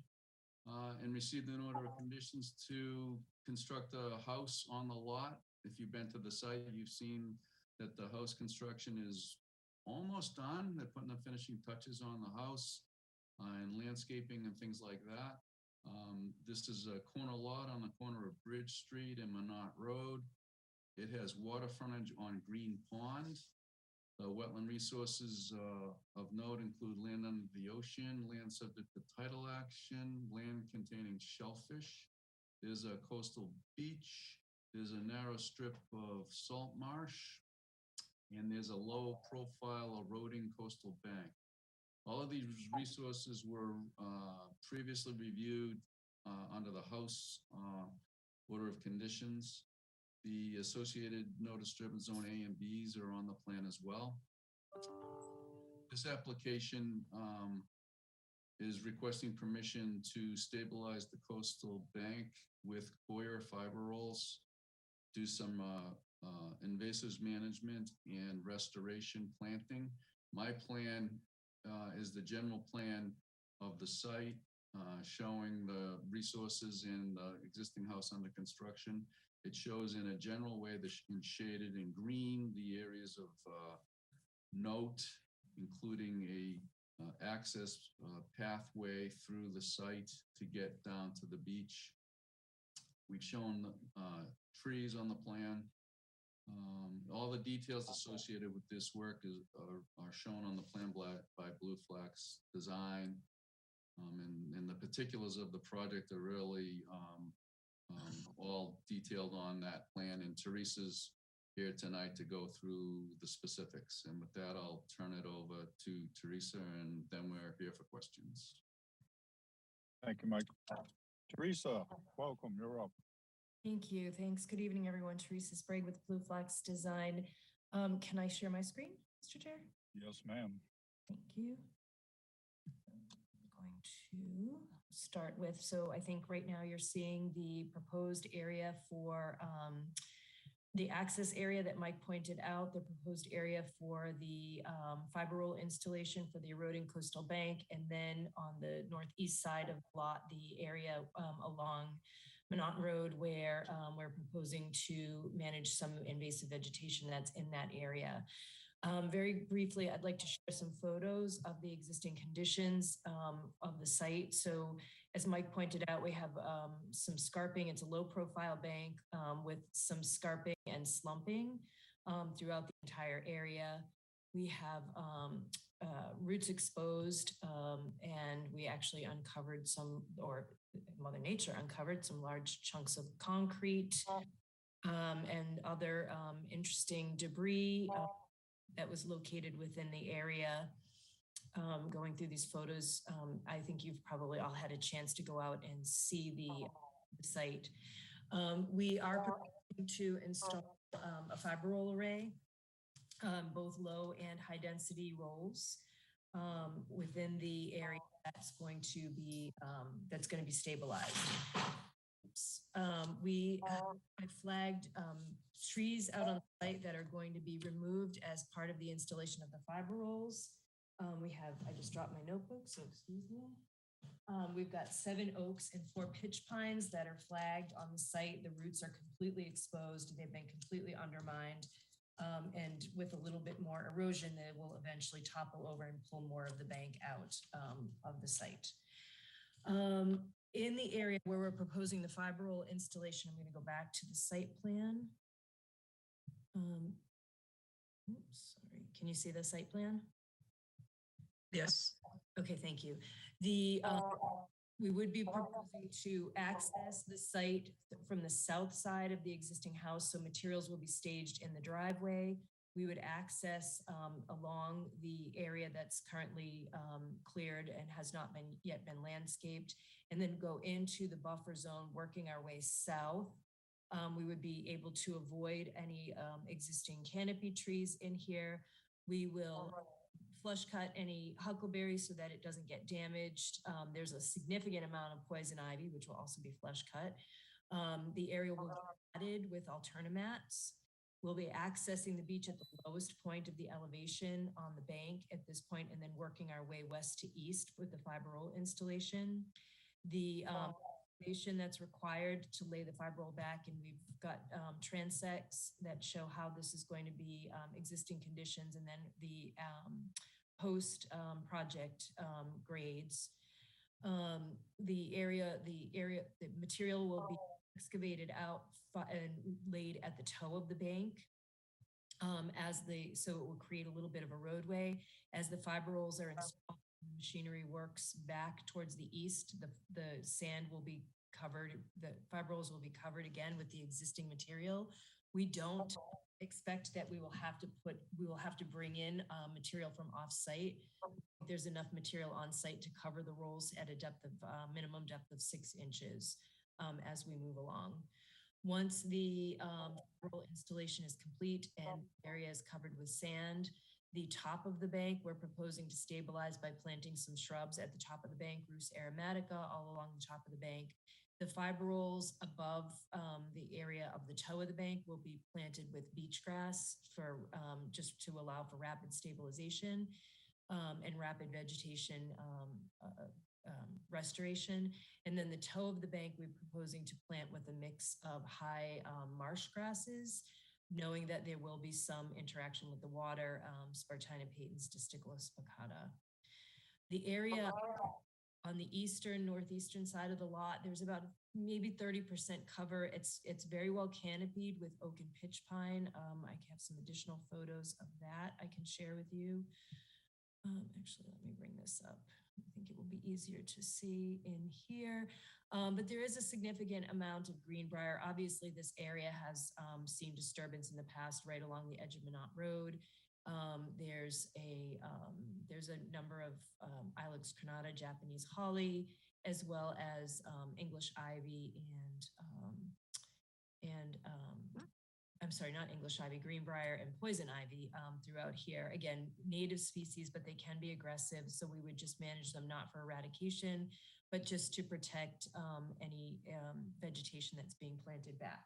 and received an order of conditions to construct a house on the lot. If you've been to the site, you've seen that the house construction is almost done. They're putting the finishing touches on the house and landscaping and things like that. This is a corner lot on the corner of Bridge Street and Minot Road. It has water frontage on Green Pond. The wetland resources of note include land under the ocean, land subject to tidal action, land containing shellfish. There's a coastal beach. There's a narrow strip of salt marsh, and there's a low profile eroding coastal bank. All of these resources were previously reviewed under the House order of conditions. The associated no disturbance zone A and Bs are on the plan as well. This application is requesting permission to stabilize the coastal bank with coir fiber rolls, do some invasives management and restoration planting. My plan is the general plan of the site showing the resources in the existing house under construction. It shows in a general way, in shaded in green, the areas of note, including a access pathway through the site to get down to the beach. We've shown trees on the plan. All the details associated with this work are shown on the plan by Blue Flax Design. And the particulars of the project are really all detailed on that plan, and Teresa's here tonight to go through the specifics. And with that, I'll turn it over to Teresa, and then we're here for questions.
Thank you, Mike. Teresa, welcome, you're up.
Thank you. Thanks. Good evening, everyone. Teresa Sprague with Blue Flax Design. Can I share my screen, Mr. Chair?
Yes, ma'am.
Thank you. I'm going to start with, so I think right now you're seeing the proposed area for the access area that Mike pointed out, the proposed area for the fiber roll installation for the eroding coastal bank, and then on the northeast side of the lot, the area along Minot Road where we're proposing to manage some invasive vegetation that's in that area. Very briefly, I'd like to share some photos of the existing conditions of the site. So as Mike pointed out, we have some scarping. It's a low profile bank with some scarping and slumping throughout the entire area. We have roots exposed and we actually uncovered some, or Mother Nature uncovered some large chunks of concrete and other interesting debris that was located within the area. Going through these photos, I think you've probably all had a chance to go out and see the site. We are proposing to install a fiber roll array, both low and high density rolls within the area that's going to be stabilized. I flagged trees out on the site that are going to be removed as part of the installation of the fiber rolls. I just dropped my notebook, so excuse me. We've got 7 oaks and 4 pitch pines that are flagged on the site. The roots are completely exposed. They've been completely undermined. And with a little bit more erosion, they will eventually topple over and pull more of the bank out of the site. In the area where we're proposing the fiber roll installation, I'm going to go back to the site plan. Oops, sorry. Can you see the site plan?
Yes.
Okay, thank you. We would be proposing to access the site from the south side of the existing house, so materials will be staged in the driveway. We would access along the area that's currently cleared and has not yet been landscaped, and then go into the buffer zone, working our way south. We would be able to avoid any existing canopy trees in here. We will flush cut any huckleberries so that it doesn't get damaged. There's a significant amount of poison ivy, which will also be flush cut. The area will be added with alternamats. We'll be accessing the beach at the lowest point of the elevation on the bank at this point, and then working our way west to east with the fiber roll installation. The foundation that's required to lay the fiber roll back, and we've got transects that show how this is going to be existing conditions, and then the post project grades. The material will be excavated out and laid at the toe of the bank. So it will create a little bit of a roadway as the fiber rolls are installed. Machinery works back towards the east. The sand will be covered. The fiber rolls will be covered again with the existing material. We don't expect that we will have to bring in material from off-site. There's enough material on site to cover the rolls at a depth of minimum depth of 6 inches as we move along. Once the roll installation is complete and the area is covered with sand, the top of the bank, we're proposing to stabilize by planting some shrubs at the top of the bank, Rus aromatica all along the top of the bank. The fiber rolls above the area of the toe of the bank will be planted with beach grass for just to allow for rapid stabilization and rapid vegetation restoration. And then the toe of the bank, we're proposing to plant with a mix of high marsh grasses, knowing that there will be some interaction with the water, Spartina patens, Disticulus baccata. The area on the northeastern side of the lot, there's about maybe 30% cover. It's very well canopied with oak and pitch pine. I have some additional photos of that I can share with you. Actually, let me bring this up. I think it will be easier to see in here. But there is a significant amount of greenbrier. Obviously, this area has seen disturbance in the past right along the edge of Minot Road. There's a number of Ilex crenata, Japanese holly, as well as English ivy I'm sorry, not English ivy, greenbrier and poison ivy throughout here. Again, native species, but they can be aggressive. So we would just manage them not for eradication, but just to protect any vegetation that's being planted back.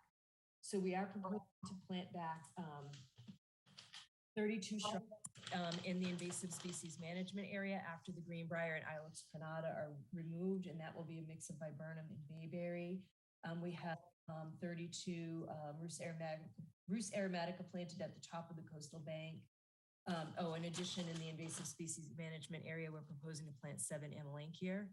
So we are proposing to plant back 32 shrubs in the invasive species management area after the greenbrier and Ilex crenata are removed, and that will be a mix of viburnum and bayberry. We have 32 Rus aromatica planted at the top of the coastal bank. In addition, in the invasive species management area, we're proposing to plant 7 amelanchier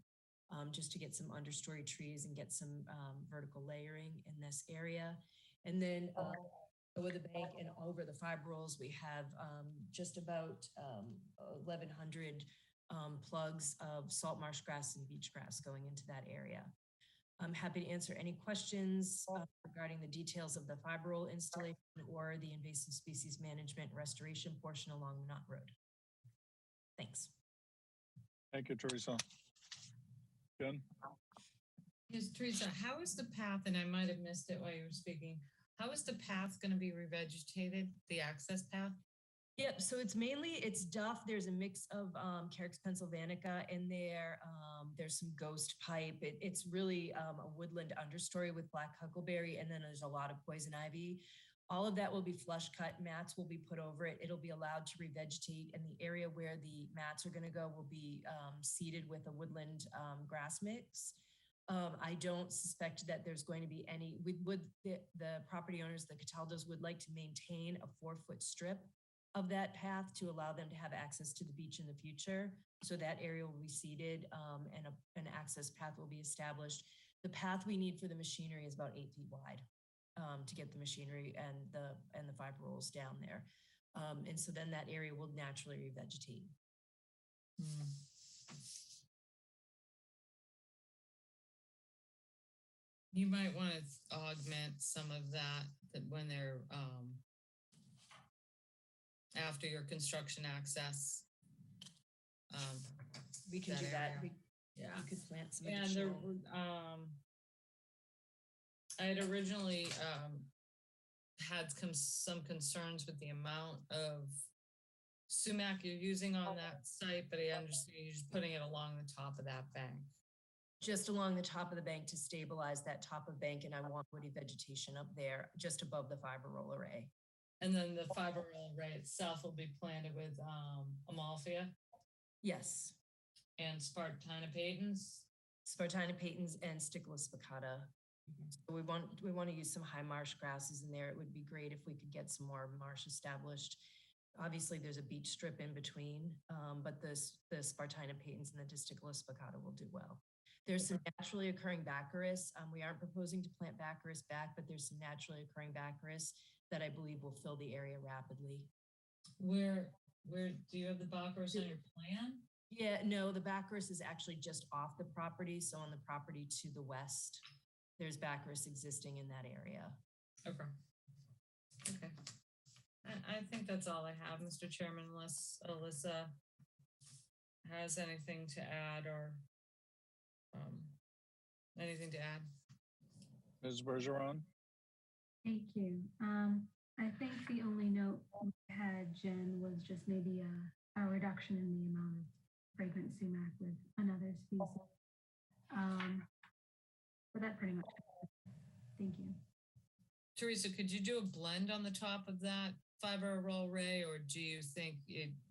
just to get some understory trees and get some vertical layering in this area. And then over the bank and over the fiber rolls, we have just about 1,100 plugs of salt marsh grass and beach grass going into that area. I'm happy to answer any questions regarding the details of the fiber roll installation or the invasive species management restoration portion along Minot Road. Thanks.
Thank you, Teresa. Jen?
Yes, Teresa, how is the path, and I might have missed it while you were speaking, how is the path going to be revegetated, the access path?
Yep, so it's duff. There's a mix of Carex pennsylvanica in there. There's some ghost pipe. It's really a woodland understory with black huckleberry, and then there's a lot of poison ivy. All of that will be flush cut. Mats will be put over it. It'll be allowed to revegetate, and the area where the mats are going to go will be seeded with a woodland grass mix. I don't suspect that there's going to be any. The property owners, the Cataldos, would like to maintain a 4-foot strip of that path to allow them to have access to the beach in the future. So that area will be seeded and an access path will be established. The path we need for the machinery is about 8 feet wide to get the machinery and the fiber rolls down there. And so then that area will naturally revegetate.
You might want to augment some of that when they're after your construction access.
We can do that. We could plant some additional.
I had originally had some concerns with the amount of sumac you're using on that site, but I understand you're just putting it along the top of that bank.
Just along the top of the bank to stabilize that top of bank, and I want woody vegetation up there just above the fiber roll array.
And then the fiber array itself will be planted with Amalfia
Yes,
and Spartina patens.
Spartina patens and Stickler spicata. So we want to use some high marsh grasses in there. It would be great if we could get some more marsh established. Obviously, there's a beach strip in between, but the Spartina patens and the Disticula spicata will do well. There's some naturally occurring baccharis. We aren't proposing to plant baccharis back, but there's some naturally occurring baccharis that I believe will fill the area rapidly.
Where do you have the baccharis on your plan?
Yeah, no, the baccharis is actually just off the property. So on the property to the west, there's baccharis existing in that area.
Okay. Okay. I think that's all I have, Mr. Chairman, unless Alyssa has anything to add or anything to add.
Ms. Bergeron?
Thank you. I think the only note we had, Jen, was just maybe a reduction in the amount of fragrant sumac with another species. But that pretty much covers it. Thank you.
Teresa, could you do a blend on the top of that fiber roll ray, or do you think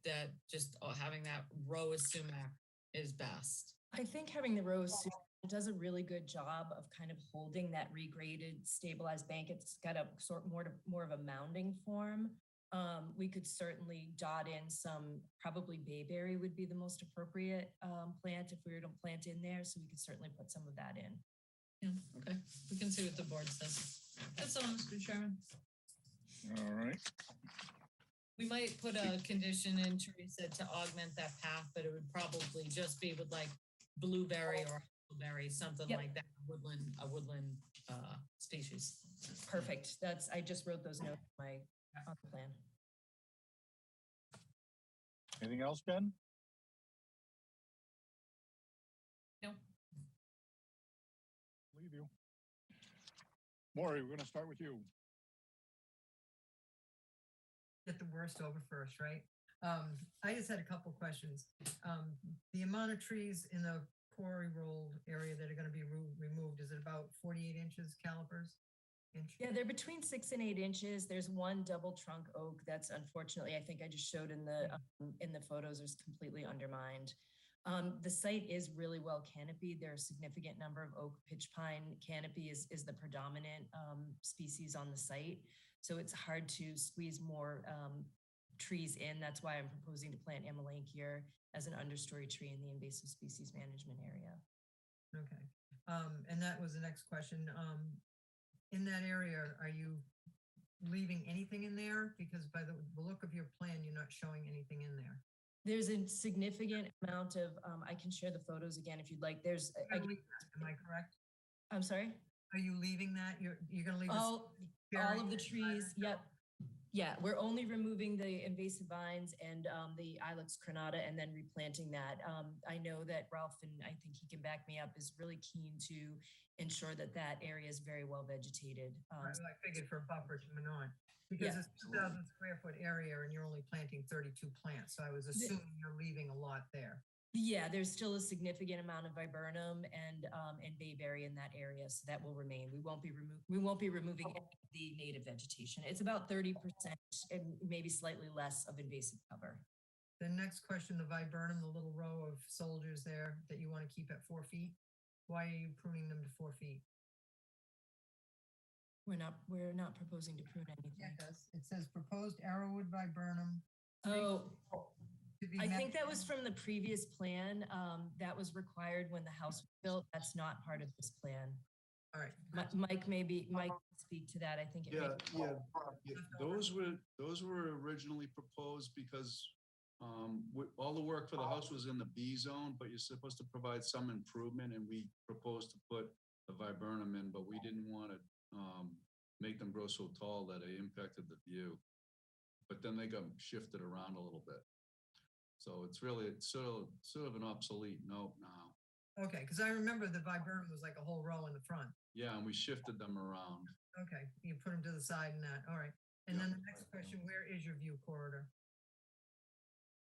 that just having that row of sumac is best?
I think having the row of sumac does a really good job of kind of holding that regraded, stabilized bank. It's got a more of a mounding form. We could certainly dot in some, probably bayberry would be the most appropriate plant if we were to plant in there. So we could certainly put some of that in.
Yeah, okay. We can see what the board says. That's all, Mr. Chairman.
All right.
We might put a condition in, Teresa, to augment that path, but it would probably just be with like blueberry or huckleberry, something like that, a woodland species.
Perfect. I just wrote those notes on the plan.
Anything else, Jen?
No.
Leave you. Maury, we're going to start with you.
Get the worst over first, right? I just had a couple questions. The amount of trees in the quarry roll area that are going to be removed, is it about 48 inches calipers?
Yeah, they're between 6 and 8 inches. There's one double trunk oak that's unfortunately, I think I just showed in the photos, is completely undermined. The site is really well canopied. There are a significant number of oak pitch pine. Canopy is the predominant species on the site. So it's hard to squeeze more trees in. That's why I'm proposing to plant Amelanchier as an understory tree in the invasive species management area.
Okay. And that was the next question. In that area, are you leaving anything in there? Because by the look of your plan, you're not showing anything in there.
There's a significant amount of, I can share the photos again if you'd like. There's,
am I correct?
I'm sorry?
Are you leaving that? You're going to leave
all of the trees? Yep. Yeah, we're only removing the invasive vines and the Ilex crenata and then replanting that. I know that Ralph, and I think he can back me up, is really keen to ensure that that area is very well vegetated.
I figured for a buffer to Manon, because it's 2,000 square foot area and you're only planting 32 plants. So I was assuming you're leaving a lot there.
Yeah, there's still a significant amount of viburnum and bayberry in that area, so that will remain. We won't be removing any of the native vegetation. It's about 30% and maybe slightly less of invasive cover.
The next question, the viburnum, the little row of soldiers there that you want to keep at 4 feet. Why are you pruning them to 4 feet?
We're not proposing to prune anything.
Yeah, it says proposed arrowwood viburnum.
Oh. I think that was from the previous plan. That was required when the house was built. That's not part of this plan.
All right.
Mike can speak to that. I think it
Those were originally proposed because all the work for the house was in the B zone, but you're supposed to provide some improvement, and we proposed to put the viburnum in, but we didn't want to make them grow so tall that it impacted the view. But then they got shifted around a little bit. So it's sort of an obsolete note now.
Okay, because I remember the viburnum was like a whole row in the front.
Yeah, and we shifted them around.
Okay, you put them to the side and that. All right. And then the next question, where is your view corridor?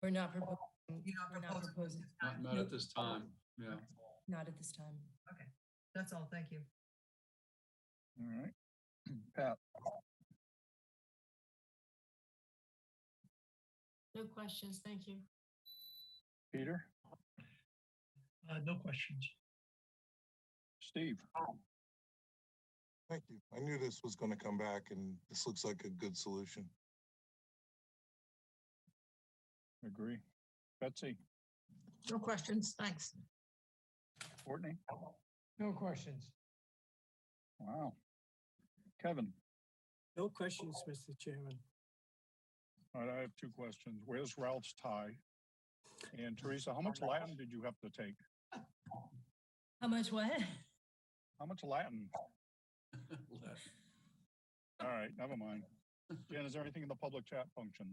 We're not proposing.
You're not proposing.
Not at this time. Yeah.
Not at this time.
Okay, that's all. Thank you.
All right. Pat.
No questions, thank you.
Peter,
No questions.
Steve,
Thank you. I knew this was going to come back and this looks like a good solution.
agree. Betsy,
No questions, thanks.
Courtney,
No questions.
wow. Kevin,
No questions, Mr. Chairman.
all right, I have two questions. Where's Ralph's tie? And Teresa, how much Latin did you have to take?
How much what?
How much Latin? All right, never mind. Jen, is there anything in the public chat function?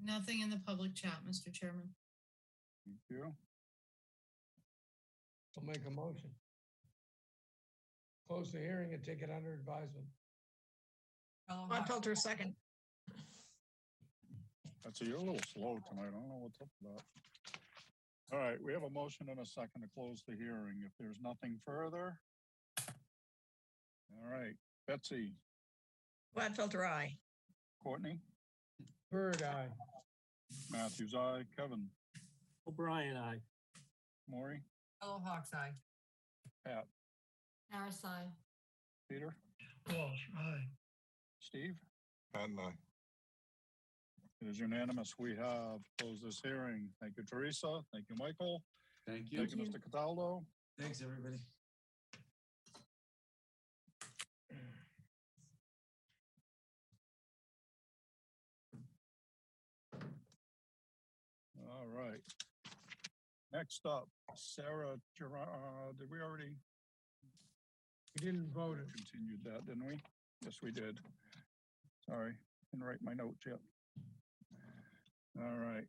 Nothing in the public chat, Mr. Chairman.
Thank you.
I'll make a motion. Close the hearing and take it under advisement.
Gladfelter, second.
Betsy, you're a little slow tonight. I don't know what's up with that. All right, we have a motion and a second to close the hearing. If there's nothing further. All right, Betsy,
Gladfelter, aye.
Courtney,
Bird eye.
Matthews, aye. Kevin,
O'Brien, aye.
Maury,
Fellow Hawks eye.
Pat,
Harris, aye.
Peter,
Walsh, aye.
Steve.
Pat and I.
It is unanimous. We have closed this hearing. Thank you, Teresa. Thank you, Michael.
Thank you.
Thank you, Mr. Cataldo.
Thanks, everybody.
All right. Next up, Sarah did we already?
We didn't vote it.
Continued that, didn't we? Yes, we did. Sorry, didn't write my notes yet. All right.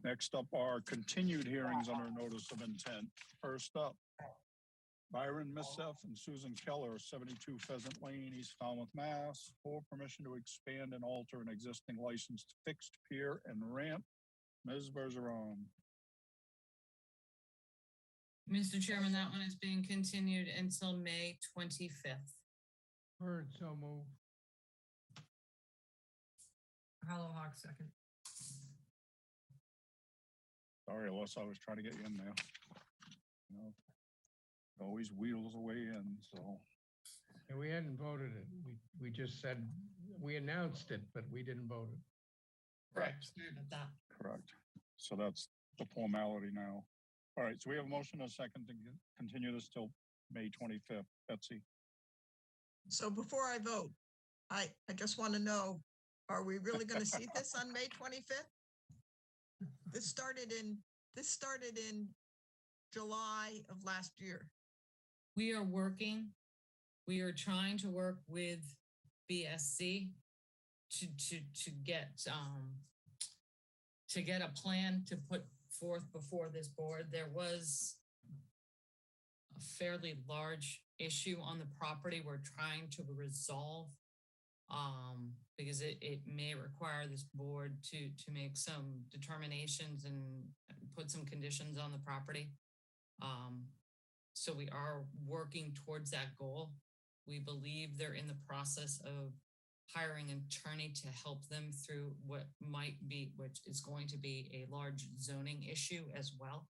Next up are continued hearings under notice of intent. First up, Byron Missef and Susan Keller, 72 Pheasant Lane, East Falmouth, Mass. For permission to expand and alter an existing licensed fixed pier and ramp. Ms. Bergeron.
Mr. Chairman, that one is being continued until May 25th.
Bird, so moved.
Hollow Hawk second.
Sorry, Alyssa, I was trying to get you in there. You know, it always wheels away in, so.
And we hadn't voted it. We just said, we announced it, but we didn't vote it.
Correct.
Sorry about that.
Correct. So that's the formality now. All right, so we have a motion and a second to continue this till May 25th. Betsy.
So before I vote, I just want to know, are we really going to see this on May 25th? This started in July of last year.
We are trying to work with BSC to get a plan to put forth before this board. There was a fairly large issue on the property we're trying to resolve because it may require this board to make some determinations and put some conditions on the property. So we are working towards that goal. We believe they're in the process of hiring an attorney to help them through which is going to be a large zoning issue as well.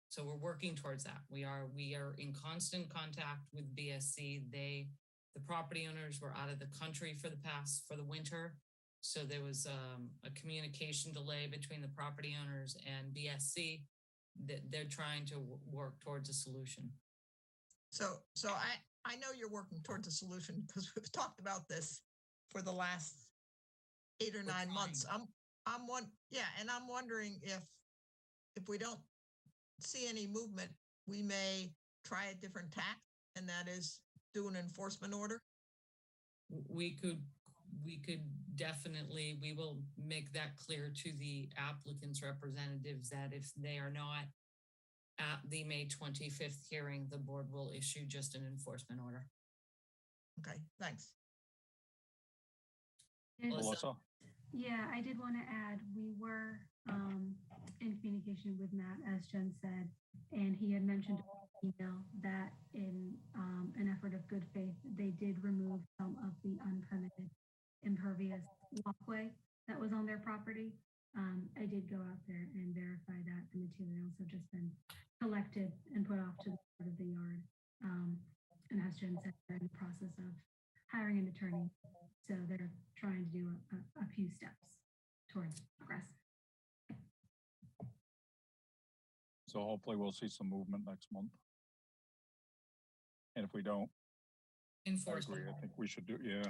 So we're working towards that. We are in constant contact with BSC. The property owners were out of the country for the winter. So there was a communication delay between the property owners and BSC that they're trying to work towards a solution.
So I know you're working towards a solution because we've talked about this for the last 8 or 9 months. I'm wondering if we don't see any movement, we may try a different tack, and that is do an enforcement order.
We could definitely, we will make that clear to the applicant's representatives that if they are not at the May 25th hearing, the board will issue just an enforcement order.
Okay, thanks.
And
Alyssa.
Yeah, I did want to add, we were in communication with Matt, as Jen said, and he had mentioned in email that in an effort of good faith, they did remove some of the unpermitted impervious walkway that was on their property. I did go out there and verify that the materials have just been collected and put off to the side of the yard. And as Jen said, they're in the process of hiring an attorney. So they're trying to do a few steps towards progress.
So hopefully we'll see some movement next month. And if we don't, I
Enforcement.
agree. I think we should do, yeah.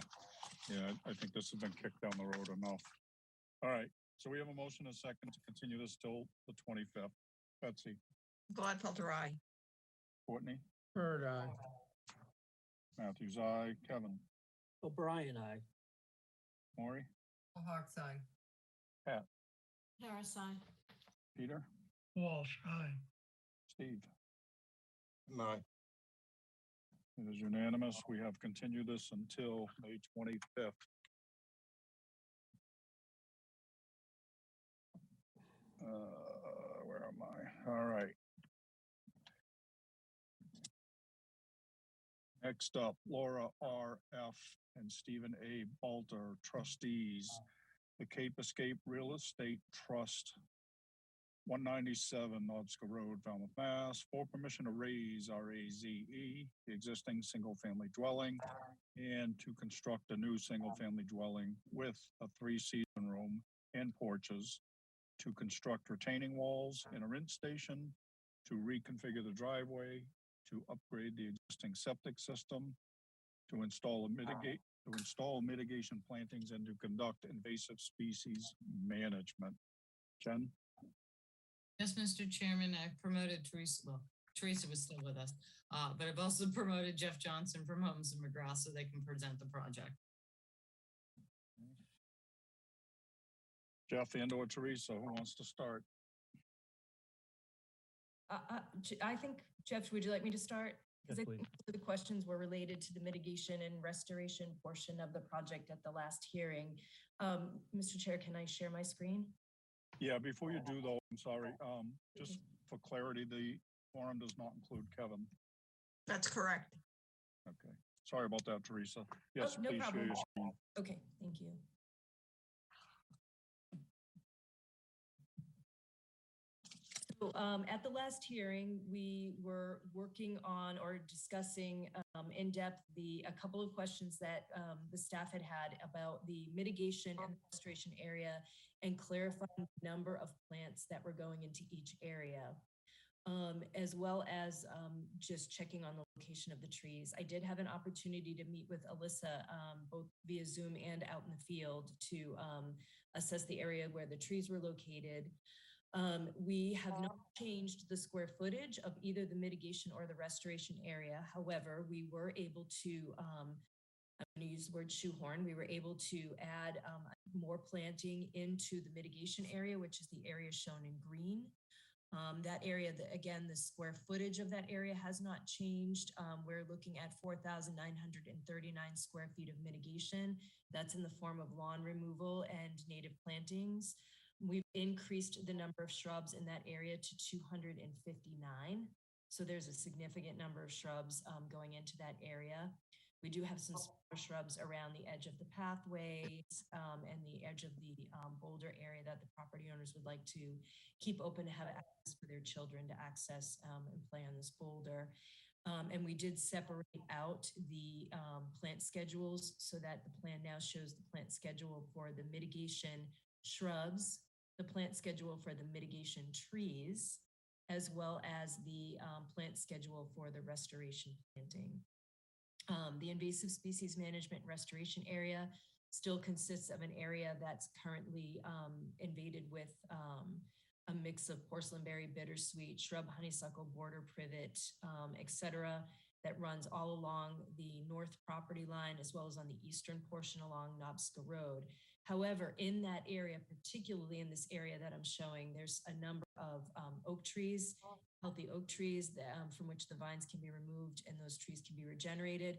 I think this has been kicked down the road enough. All right, so we have a motion and a second to continue this till the 25th. Betsy,
Gladfelter, aye.
Courtney,
Bird eye.
Matthews, aye. Kevin,
O'Brien, aye.
Maury,
Hawk's eye.
Pat,
Harris, aye.
Peter,
Walsh, aye.
Steve.
Aye.
It is unanimous. We have continued this until May 25th. Where am I? All right. Next up, Laura R.F. and Stephen A. Balter, trustees, the Cape Escape Real Estate Trust, 197 Nodska Road, Falmouth, Mass, for permission to raise RAZE, the existing single-family dwelling, and to construct a new single-family dwelling with a 3-season room and porches, to construct retaining walls and a rinse station, to reconfigure the driveway, to upgrade the existing septic system, to install mitigation plantings, and to conduct invasive species management. Jen?
Yes, Mr. Chairman, I've promoted Teresa, well, Teresa was still with us, but I've also promoted Jeff Johnson from Holmes and McGrath so they can present the project.
Jeff and or Teresa, who wants to start?
I think, Jeff, would you like me to start? Because
Yes,
I think most of the questions were related to the mitigation and restoration portion of the project at the last hearing. Mr. Chair, can I share my screen?
Yeah, before you do though, I'm sorry, just for clarity, the forum does not include Kevin.
That's correct.
Okay, sorry about that, Teresa. Yes,
Oh, no
please share
problem.
your screen.
Okay, thank you. So at the last hearing, we were working on or discussing in depth a couple of questions that the staff had about the mitigation and restoration area and clarifying the number of plants that were going into each area, as well as just checking on the location of the trees. I did have an opportunity to meet with Alyssa both via Zoom and out in the field to assess the area where the trees were located. We have not changed the square footage of either the mitigation or the restoration area. However, we were able to, I'm going to use the word shoehorn, we were able to add more planting into the mitigation area, which is the area shown in green. That area, again, the square footage of that area has not changed. We're looking at 4,939 square feet of mitigation. That's in the form of lawn removal and native plantings. We've increased the number of shrubs in that area to 259. So there's a significant number of shrubs going into that area. We do have some smaller shrubs around the edge of the pathways and the edge of the boulder area that the property owners would like to keep open to have access for their children to access and play on this boulder. And we did separate out the plant schedules so that the plan now shows the plant schedule for the mitigation shrubs, the plant schedule for the mitigation trees, as well as the plant schedule for the restoration planting. The invasive species management restoration area still consists of an area that's currently invaded with a mix of porcelainberry, bittersweet, shrub, honeysuckle, border privet, etc., that runs all along the north property line as well as on the eastern portion along Nobska Road. However, in that area, particularly in this area that I'm showing, there's a number of oak trees, healthy oak trees from which the vines can be removed and those trees can be regenerated.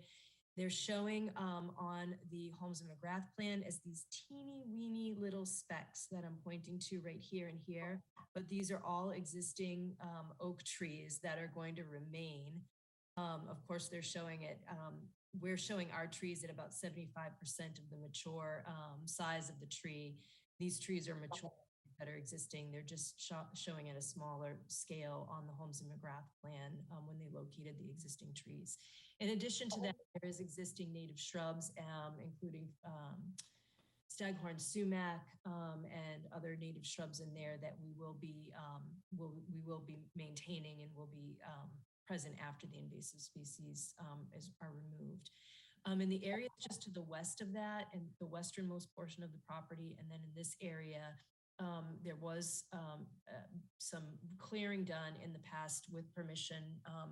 They're showing on the Holmes and McGrath plan as these teeny weeny little specks that I'm pointing to right here and here. But these are all existing oak trees that are going to remain. Of course, they're showing it. We're showing our trees at about 75% of the mature size of the tree. These trees are mature that are existing. They're just showing at a smaller scale on the Holmes and McGrath plan when they located the existing trees. In addition to that, there is existing native shrubs, including staghorn sumac and other native shrubs in there that we will be maintaining and will be present after the invasive species are removed. In the area just to the west of that, and the westernmost portion of the property, and then in this area, there was some clearing done in the past with permission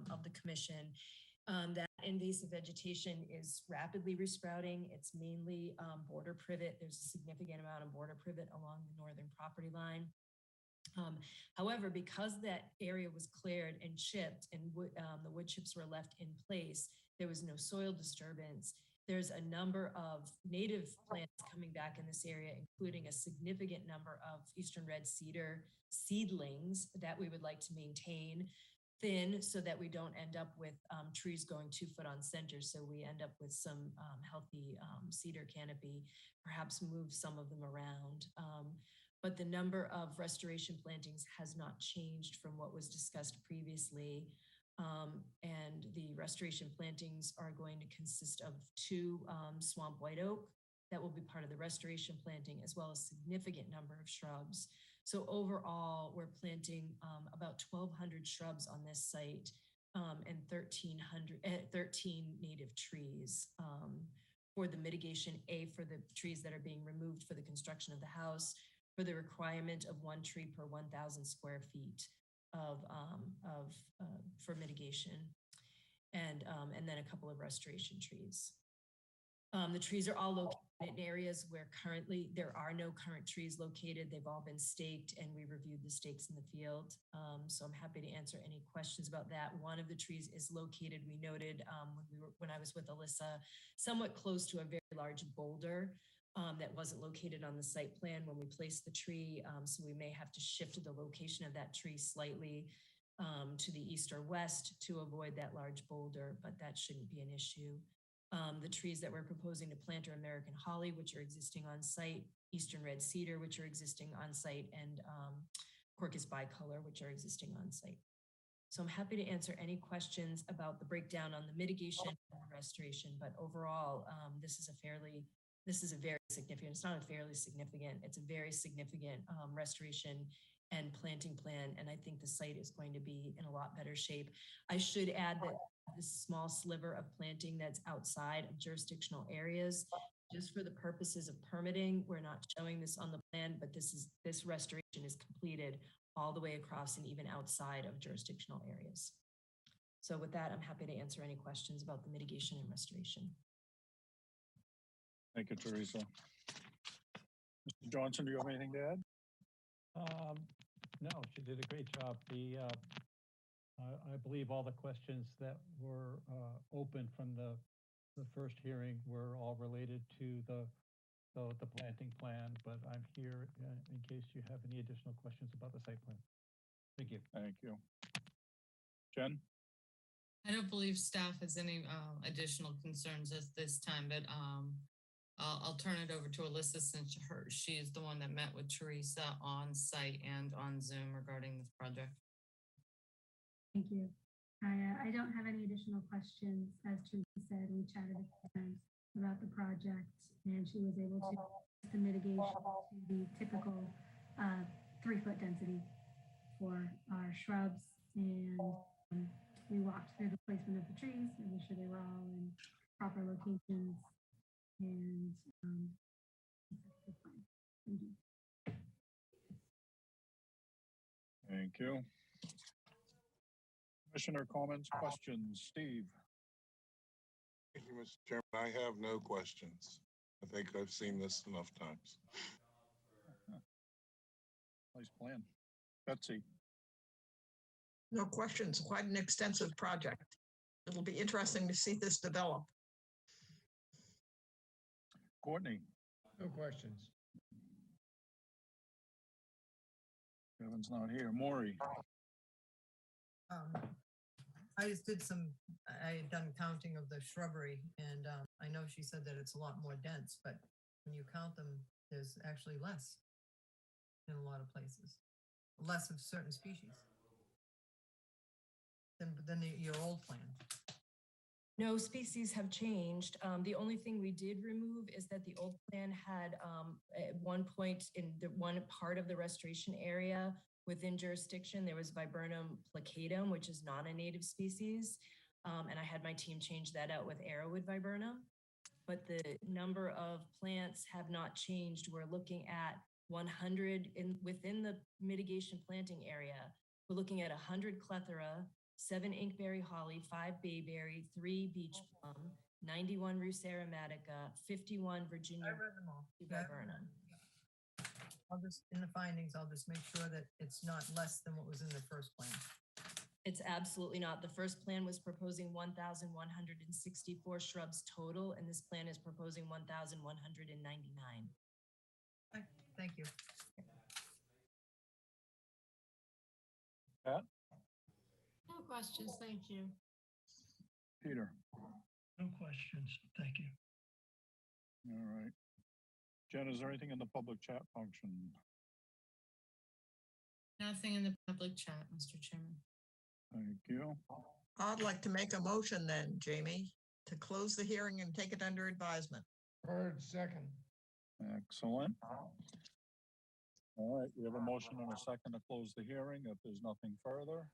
of the commission. That invasive vegetation is rapidly resprouting. It's mainly border privet. There's a significant amount of border privet along the northern property line. However, because that area was cleared and chipped and the wood chips were left in place, there was no soil disturbance. There's a number of native plants coming back in this area, including a significant number of eastern red cedar seedlings that we would like to maintain thin so that we don't end up with trees going 2 foot on center. So we end up with some healthy cedar canopy, perhaps move some of them around. But the number of restoration plantings has not changed from what was discussed previously. And the restoration plantings are going to consist of 2 swamp white oak that will be part of the restoration planting, as well as a significant number of shrubs. So overall, we're planting about 1,200 shrubs on this site and 13 native trees for the mitigation, for the trees that are being removed for the construction of the house, for the requirement of 1 tree per 1,000 square feet for mitigation, and then a couple of restoration trees. The trees are all located in areas where currently there are no current trees located. They've all been staked, and we reviewed the stakes in the field. So I'm happy to answer any questions about that. One of the trees is located, we noted when I was with Alyssa, somewhat close to a very large boulder that wasn't located on the site plan when we placed the tree. So we may have to shift the location of that tree slightly to the east or west to avoid that large boulder, but that shouldn't be an issue. The trees that we're proposing to plant are American holly, which are existing on site, eastern red cedar, which are existing on site, and Quercus bicolor, which are existing on site. So I'm happy to answer any questions about the breakdown on the mitigation and the restoration, but overall, this is a very significant, it's not a fairly significant, it's a very significant restoration and planting plan. And I think the site is going to be in a lot better shape. I should add that this small sliver of planting that's outside of jurisdictional areas, just for the purposes of permitting, we're not showing this on the plan, but this restoration is completed all the way across and even outside of jurisdictional areas. So with that, I'm happy to answer any questions about the mitigation and restoration.
Thank you, Teresa. Mr. Johnson, do you have anything to add?
No, she did a great job. I believe all the questions that were open from the first hearing were all related to the planting plan, but I'm here in case you have any additional questions about the site plan. Thank you.
Thank you. Jen?
I don't believe staff has any additional concerns at this time, but I'll turn it over to Alyssa since she is the one that met with Teresa on site and on Zoom regarding this project.
Thank you. I don't have any additional questions. As Teresa said, we chatted a few times about the project, and she was able to use the mitigation to the typical 3-foot density for our shrubs. And we walked through the placement of the trees and made sure they were all in proper locations. And thank you.
Thank you. Commissioner comments, questions, Steve?
Thank you, Mr. Chairman. I have no questions. I think I've seen this enough times.
Nice plan. Betsy?
No questions. Quite an extensive project. It'll be interesting to see this develop.
Courtney,
No questions.
Kevin's not here. Maury,
I just did I had done counting of the shrubbery and I know she said that it's a lot more dense, but when you count them, there's actually less in a lot of places, less of certain species than your old plan.
No species have changed. The only thing we did remove is that the old plan had at one point in the one part of the restoration area within jurisdiction, there was Viburnum placatum, which is not a native species. And I had my team change that out with arrowwood viburnum. But the number of plants have not changed. We're looking at 100 within the mitigation planting area. We're looking at 100 clethra, 7 inkberry holly, 5 bayberry, 3 beech plum, 91 Rus aromatica, 51 Virginia
I read them all.
viburnum.
I'll just, in the findings, I'll just make sure that it's not less than what was in the first plan.
It's absolutely not. The first plan was proposing 1,164 shrubs total, and this plan is proposing 1,199.
Okay, thank you.
Pat,
No questions, thank you.
Peter.
No questions. Thank you.
All right. Jen, is there anything in the public chat function?
Nothing in the public chat, Mr. Chairman.
Thank you.
I'd like to make a motion then, Jamie, to close the hearing and take it under advisement.
Heard, second.
Excellent. All right, we have a motion and a second to close the hearing if there's nothing further.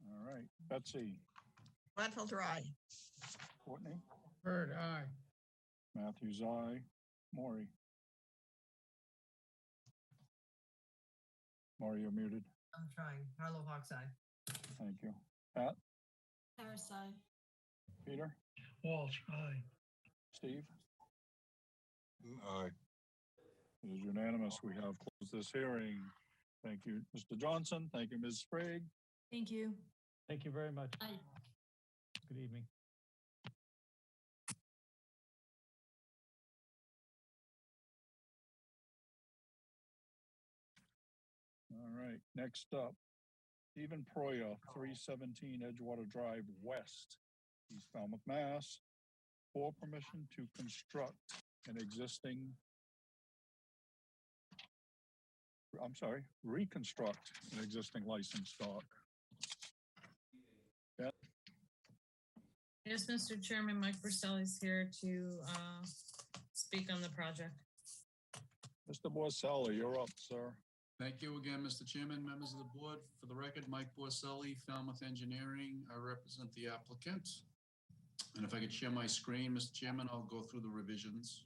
All right, Betsy,
Gladfelter, aye.
Courtney,
Heard, aye.
Matthews, aye. Maury. Maury, you're muted.
I'm trying. Harlow Hawk's eye.
Thank you. Pat,
Harris, aye.
Peter,
Walsh, aye.
Steve,
Aye.
it is unanimous. We have closed this hearing. Thank you, Mr. Johnson. Thank you, Ms. Sprague.
Thank you.
Thank you very much.
Aye.
Good evening.
All right, next up, Stephen Proya, 317 Edgewater Drive West, East Falmouth, Mass. For permission to construct an existing, reconstruct an existing licensed dock. Yeah,
Yes, Mr. Chairman, Mike Borcello is here to speak on the project.
Mr. Borcello, you're up, sir.
Thank you again, Mr. Chairman, members of the board. For the record, Mike Borcelli, Falmouth Engineering. I represent the applicant. And if I could share my screen, Mr. Chairman, I'll go through the revisions.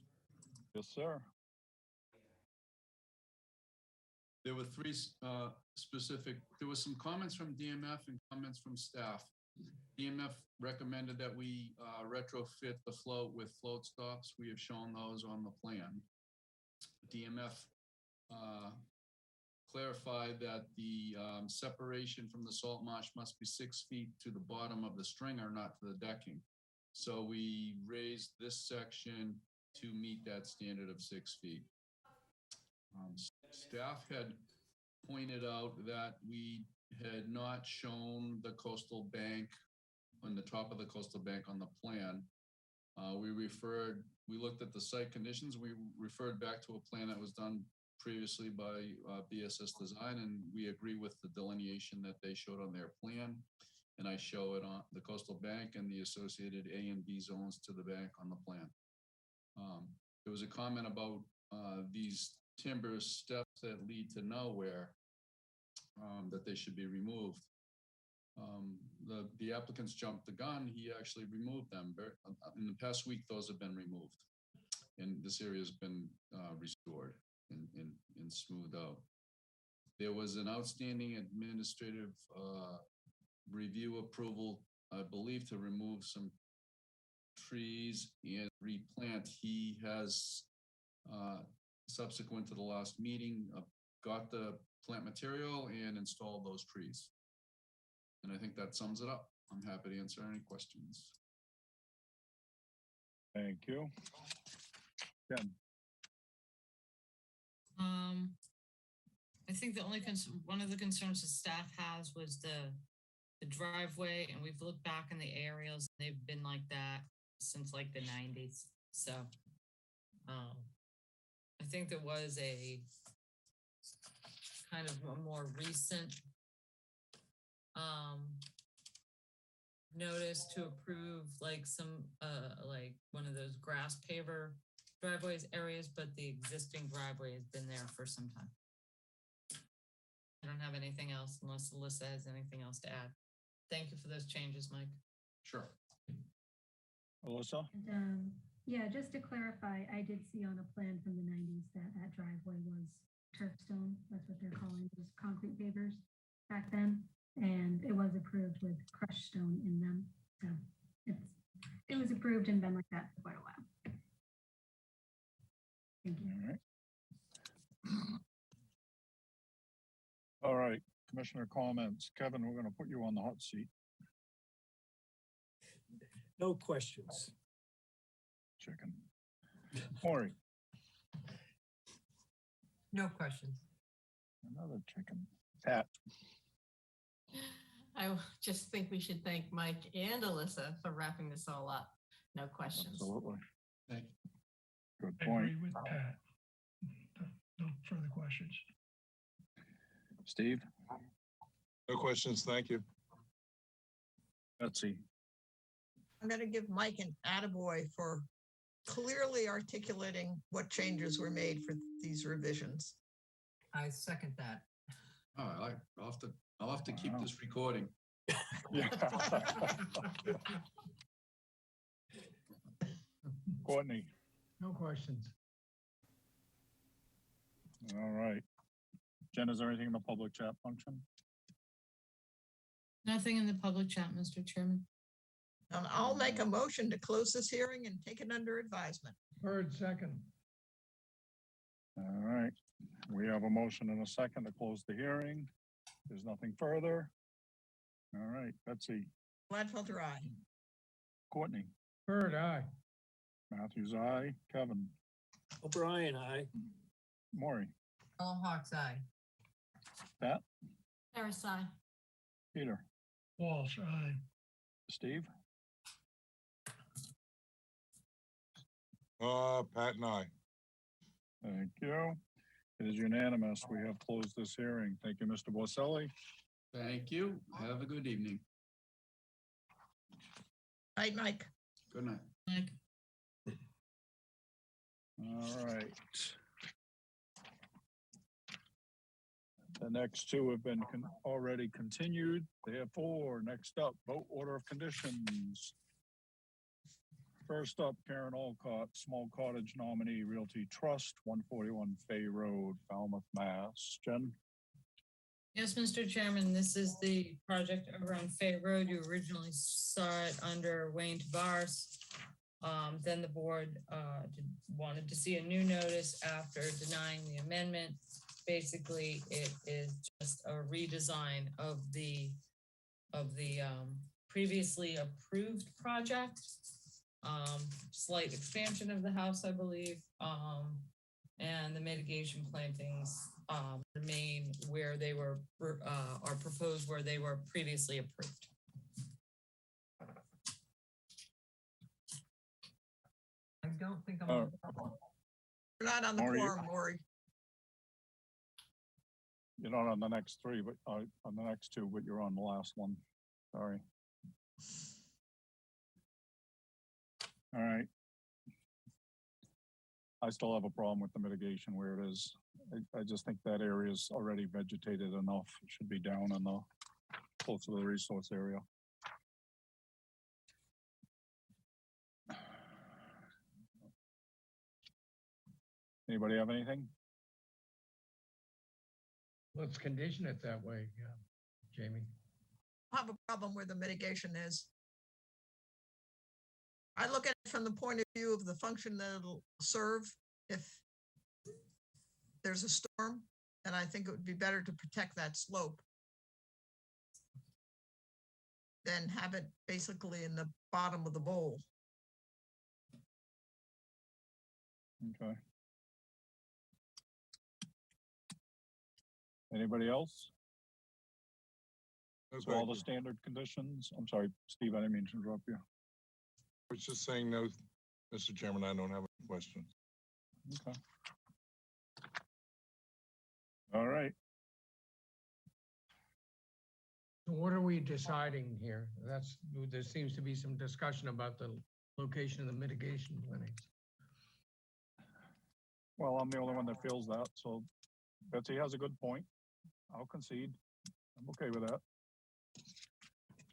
Yes, sir.
There were three there were some comments from DMF and comments from staff. DMF recommended that we retrofit the float with float stops. We have shown those on the plan. DMF clarified that the separation from the salt marsh must be 6 feet to the bottom of the stringer, not to the decking. So we raised this section to meet that standard of 6 feet. Staff had pointed out that we had not shown the coastal bank on the top of the coastal bank on the plan. We looked at the site conditions. We referred back to a plan that was done previously by BSS Design, and we agree with the delineation that they showed on their plan. And I show it on the coastal bank and the associated A and B zones to the bank on the plan. There was a comment about these timber steps that lead to nowhere, that they should be removed. The applicants jumped the gun. He actually removed them. In the past week, those have been removed, and this area has been restored and smoothed out. There was an outstanding administrative review approval, I believe, to remove some trees and replant. He has, subsequent to the last meeting, got the plant material and installed those trees. And I think that sums it up. I'm happy to answer any questions.
Thank you. Jen,
I think the only one of the concerns the staff has was the driveway, and we've looked back in the aerials, they've been like that since like the 90s. So, I think there was a kind of a more recent notice to approve like some like one of those grass paver driveways areas, but the existing driveway has been there for some time. I don't have anything else unless Alyssa has anything else to add. Thank you for those changes, Mike.
Sure.
Alyssa?
And, yeah, just to clarify, I did see on a plan from the 90s that that driveway was turf stone. That's what they're calling those concrete pavers back then. And it was approved with crushed stone in them. So it was approved and been like that for quite a while. Thank you.
All right. All right, Commissioner comments. Kevin, we're going to put you on the hot seat.
No questions.
Chicken. Maury,
No questions.
another chicken. Pat,
I just think we should thank Mike and Alyssa for wrapping this all up. No questions.
absolutely.
Thank you.
Good
I
point.
agree with Pat. No further questions.
Steve,
No questions, thank you.
Betsy,
I'm going to give Mike an attaboy for clearly articulating what changes were made for these revisions.
I second that.
All right, I'll have to keep
Wow.
this recording.
yeah. Courtney,
No questions.
all right. Jen, is there anything in the public chat function?
Nothing in the public chat, Mr. Chairman.
And I'll make a motion to close this hearing and take it under advisement.
Bird second.
All right, we have a motion and a second to close the hearing. There's nothing further. All right, Betsy,
Gladfelter, aye.
Courtney,
Bird, aye.
Matthews, aye. Kevin,
O'Brien, aye.
Maury,
All Hawks eye.
Pat,
Harris, aye.
Peter,
Walsh, aye.
Steve,
Pat and I.
thank you. It is unanimous. We have closed this hearing. Thank you, Mr. Borcelli.
Thank you. Have a good evening.
Night, Mike.
Good night.
Mike.
All right. The next two have been already continued. Therefore, next up, vote order of conditions. First up, Karen Olcott, Small Cottage Nominee Realty Trust, 141 Fay Road, Falmouth, Mass. Jen?
Yes, Mr. Chairman, this is the project over on Fay Road. You originally saw it under Wayne Tavares. Then the board wanted to see a new notice after denying the amendment. Basically, it is just a redesign of the previously approved project. Slight expansion of the house, I believe, and the mitigation plantings remain where they were are proposed where they were previously approved.
I don't think I'm.
You're not on the
Maury,
quorum, Maury.
You're not on the next three, but on the next two, but you're on the last one. Sorry. All right. I still have a problem with the mitigation where it is. I just think that area is already vegetated enough. It should be down in the close to the resource area. Anybody have anything?
Let's condition it that way, Jamie.
I have a problem where the mitigation is. I look at it from the point of view of the function that it'll serve if there's a storm, and I think it would be better to protect that slope than have it basically in the bottom of the bowl.
Okay. Anybody else?
No,
So all
thank
the
you.
standard conditions, I'm sorry, Steve, I didn't mean to interrupt you.
I was just saying no, Mr. Chairman, I don't have any questions.
Okay. All right.
So what are we deciding here? There seems to be some discussion about the location of the mitigation plantings.
Well, I'm the only one that feels that, so Betsy has a good point. I'll concede. I'm okay with that.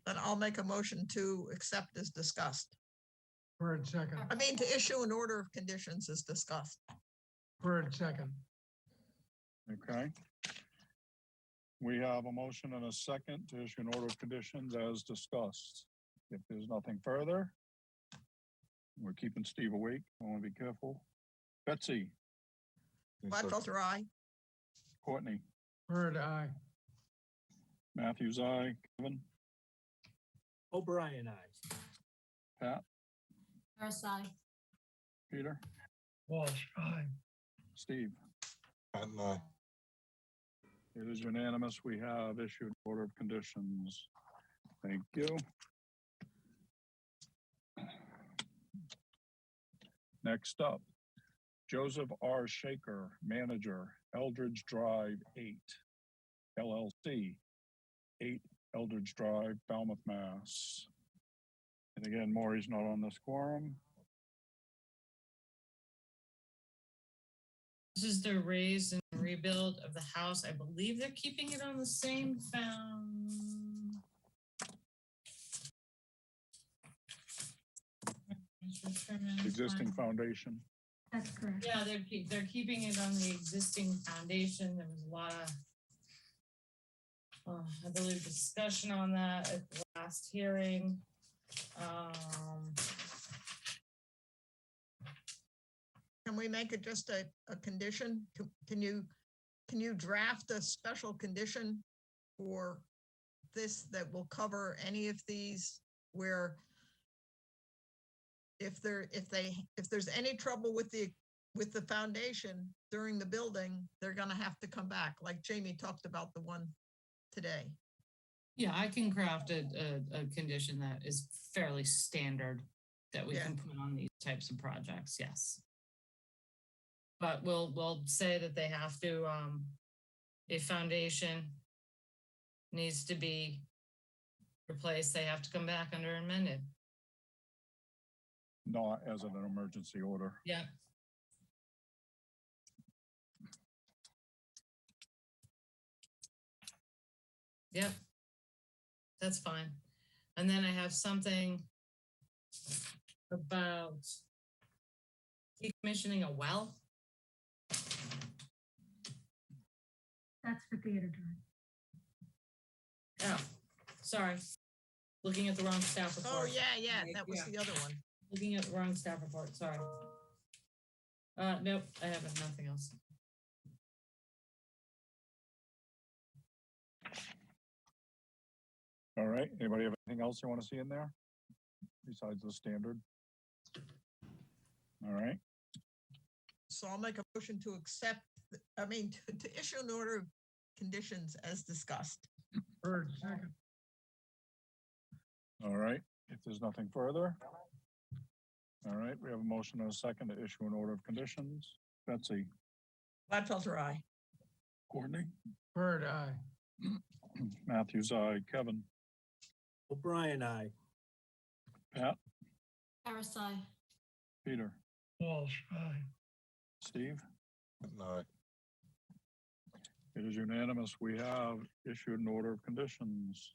Then I'll make a motion to accept as discussed.
Bird second.
I mean, to issue an order of conditions as discussed.
Bird second.
Okay. We have a motion and a second to issue an order of conditions as discussed. If there's nothing further, we're keeping Steve awake. I want to be careful. Betsy,
Gladfelter, aye.
Courtney,
Bird aye.
Matthews, aye. Kevin,
O'Brien, aye.
Pat,
Harris, aye.
Peter,
Walsh, aye.
Steve.
Pat and I.
It is unanimous. We have issued order of conditions. Thank you. Next up, Joseph R. Shaker, manager, Eldridge Drive 8, LLC, 8 Eldridge Drive, Falmouth, Mass. And again, Maury's not on this quorum.
This is the raise and rebuild of the house. I believe they're keeping it on the same
Existing foundation.
That's correct.
Yeah, they're keeping it on the existing foundation. There was a lot of, I believe, discussion on that at the last hearing.
Can we make it just a condition? Can you draft a special condition for this that will cover any of these where if there's any trouble with the foundation during the building, they're gonna have to come back, like Jamie talked about the one today.
Yeah, I can craft a condition that is fairly standard that we can put on these types of projects, yes. But we'll say that they have to, a foundation needs to be replaced, they have to come back under amended.
Not as an emergency order.
Yeah. Yep. That's fine. And then I have something about decommissioning a well.
That's for Theater Drive.
Oh, sorry. Looking at the wrong staff report.
Oh, yeah, that was the other one.
Looking at the wrong staff report, sorry. Nope, I have nothing else.
All right, anybody have anything else you want to see in there besides the standard? All right,
So I'll make a motion to accept, to issue an order of conditions as discussed.
Bird second.
all right, if there's nothing further. All right, we have a motion and a second to issue an order of conditions. Betsy,
Gladfelter, aye.
Courtney,
Bird aye.
Matthews, aye. Kevin,
O'Brien, aye.
Pat,
Harris, aye.
Peter,
Walsh, aye.
Steve.
Pat and I.
It is unanimous. We have issued an order of conditions.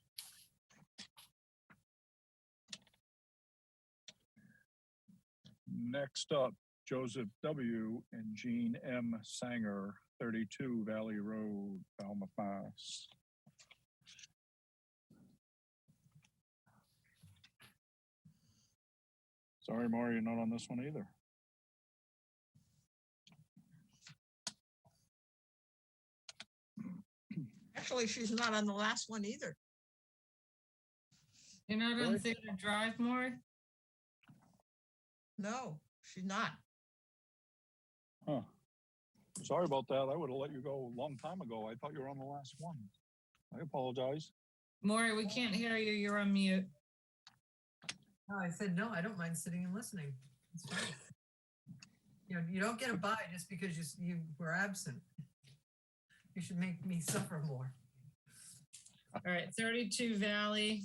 Next up, Joseph W. and Jean M. Sanger, 32 Valley Road, Falmouth, Mass. Sorry, Maury, you're not on this one either.
Actually, she's not on the last one either.
You're not on
Really?
Theater Drive more?
No, she's not.
Huh. Sorry about that. I would have let you go a long time ago. I thought you were on the last one. I apologize.
Maury, we can't hear you. You're on mute.
No, I said, no, I don't mind sitting and listening. It's fine. You know, you don't get a bye just because you were absent. You should make me suffer more.
All right, 32 Valley.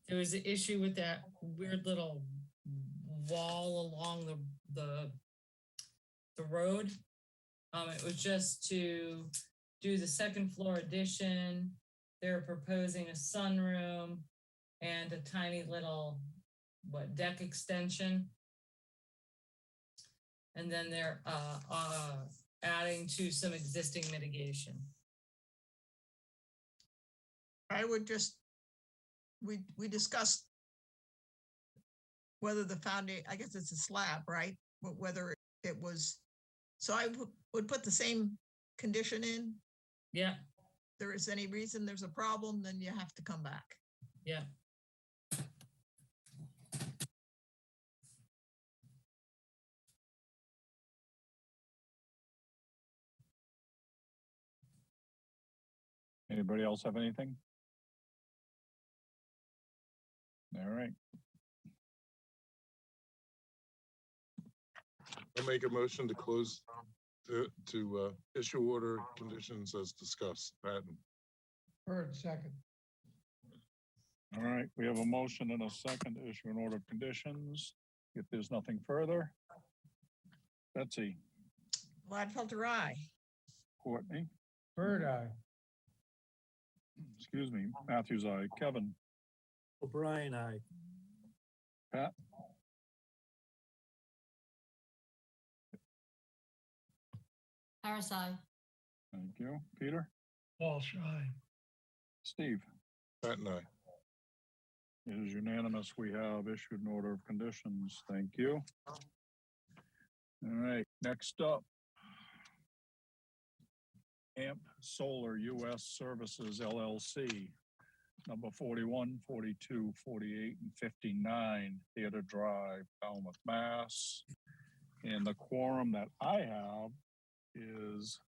There was an issue with that weird little wall along the road. It was just to do the second floor addition. They're proposing a sunroom and a tiny little deck extension. And then they're adding to some existing mitigation.
I would just, we discussed whether the foundation, I guess it's a slab, right? But whether it was, so I would put the same condition in.
Yeah.
If there is any reason there's a problem, then you have to come back.
Yeah.
Anybody else have anything? All right.
I'll make a motion to close, to issue order conditions as discussed. Patton.
Bird, second.
All right, we have a motion and a second to issue an order of conditions. If there's nothing further. Betsy.
Gladfelter, aye.
Courtney.
Bird, aye.
Excuse me, Matthews, aye. Kevin.
O'Brien, aye.
Pat.
Harris, aye.
Thank you. Peter.
Walsh, aye.
Steve.
Patton, aye.
It is unanimous. We have issued an order of conditions. Thank you. All right, next up. AMP Solar US Services LLC, number 41, 42, 48, and 59, Theater Drive, Falmouth, Mass. And the quorum that I have is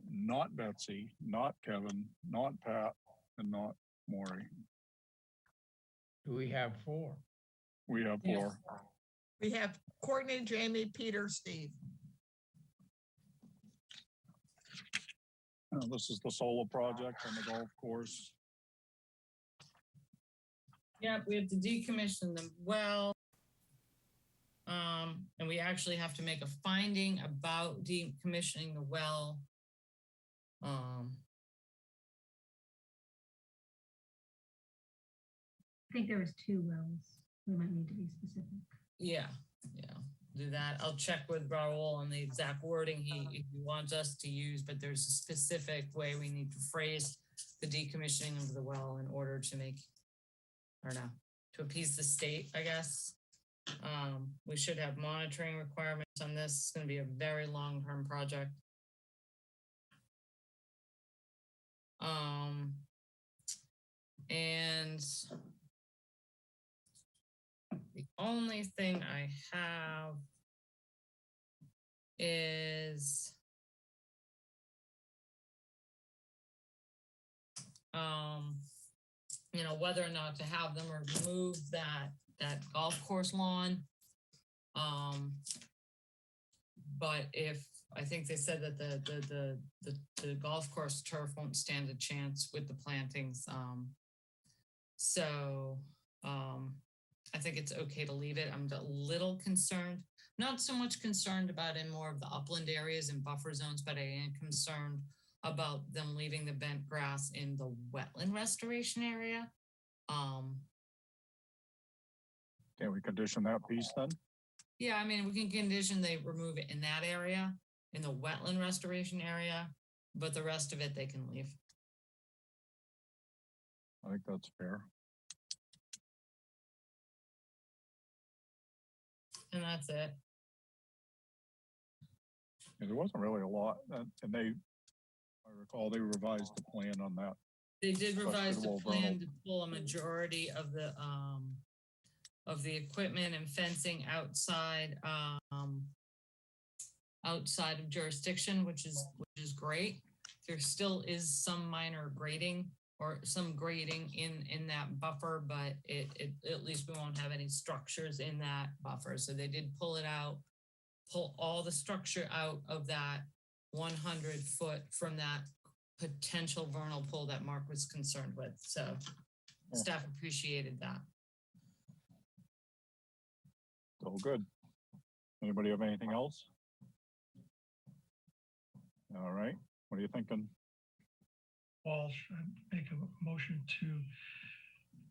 not Betsy, not Kevin, not Pat, and not Maury.
Do we have four?
We have four.
We have Courtney, Jamie, Peter, Steve.
This is the solar project on the golf course.
Yep, we have to decommission them well. And we actually have to make a finding about decommissioning the well.
I think there was 2 wells. We might need to be specific.
Yeah, do that. I'll check with Raul on the exact wording he wants us to use, but there's a specific way we need to phrase the decommissioning of the well in order to make, I don't know, to appease the state, I guess. We should have monitoring requirements on this. It's going to be a very long-term project. And the only thing I have is you know, whether or not to have them remove that golf course lawn. But if I think they said that the golf course turf won't stand a chance with the plantings. I think it's okay to leave it. I'm a little concerned, not so much concerned about in more of the upland areas and buffer zones, but I am concerned about them leaving the bent grass in the wetland restoration area.
Can we condition that piece then?
Yeah, I mean, we can condition they remove it in that area, in the wetland restoration area, but the rest of it they can leave.
I think that's fair.
And that's it.
Yeah, there wasn't really a lot, and they, I recall, they revised the plan on that.
They did revise the
Questionable
plan
vernal.
to pull a majority of the equipment and fencing outside outside of jurisdiction, which is great. There still is some minor grading or some grading in that buffer, but at least we won't have any structures in that buffer. So they did pull all the structure out of that 100-foot from that potential vernal pool that Mark was concerned with. So staff appreciated that.
So good. Anybody have anything else? All right, what are you thinking?
Walsh, I make a motion to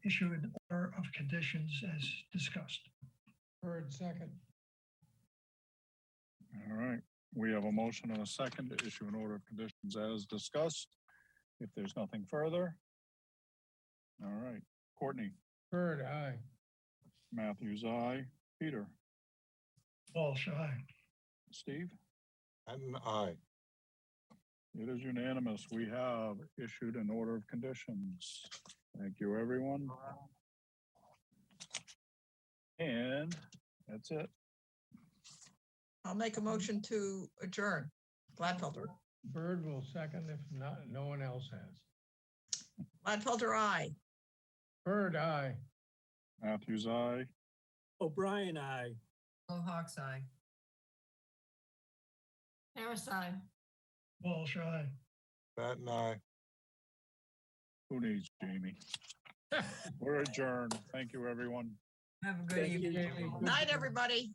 issue an order of conditions as discussed.
Bird, second.
All right, we have a motion and a second to issue an order of conditions as discussed. If there's nothing further. All right, Courtney.
Bird, aye.
Matthews, aye. Peter.
Walsh, aye.
Steve?
And aye.
It is unanimous. We have issued an order of conditions. Thank you, everyone. And that's it.
I'll make a motion to adjourn. Gladfelter.
Bird will second if not, no one else has.
Gladfelter, aye.
Bird, aye.
Matthews, aye.
O'Brien, aye.
Mohawk's eye.
Harris, aye.
Walsh, aye.
Patton, aye.
Who needs Jamie? We're adjourned. Thank you, everyone.
Have a good evening.
Night, everybody.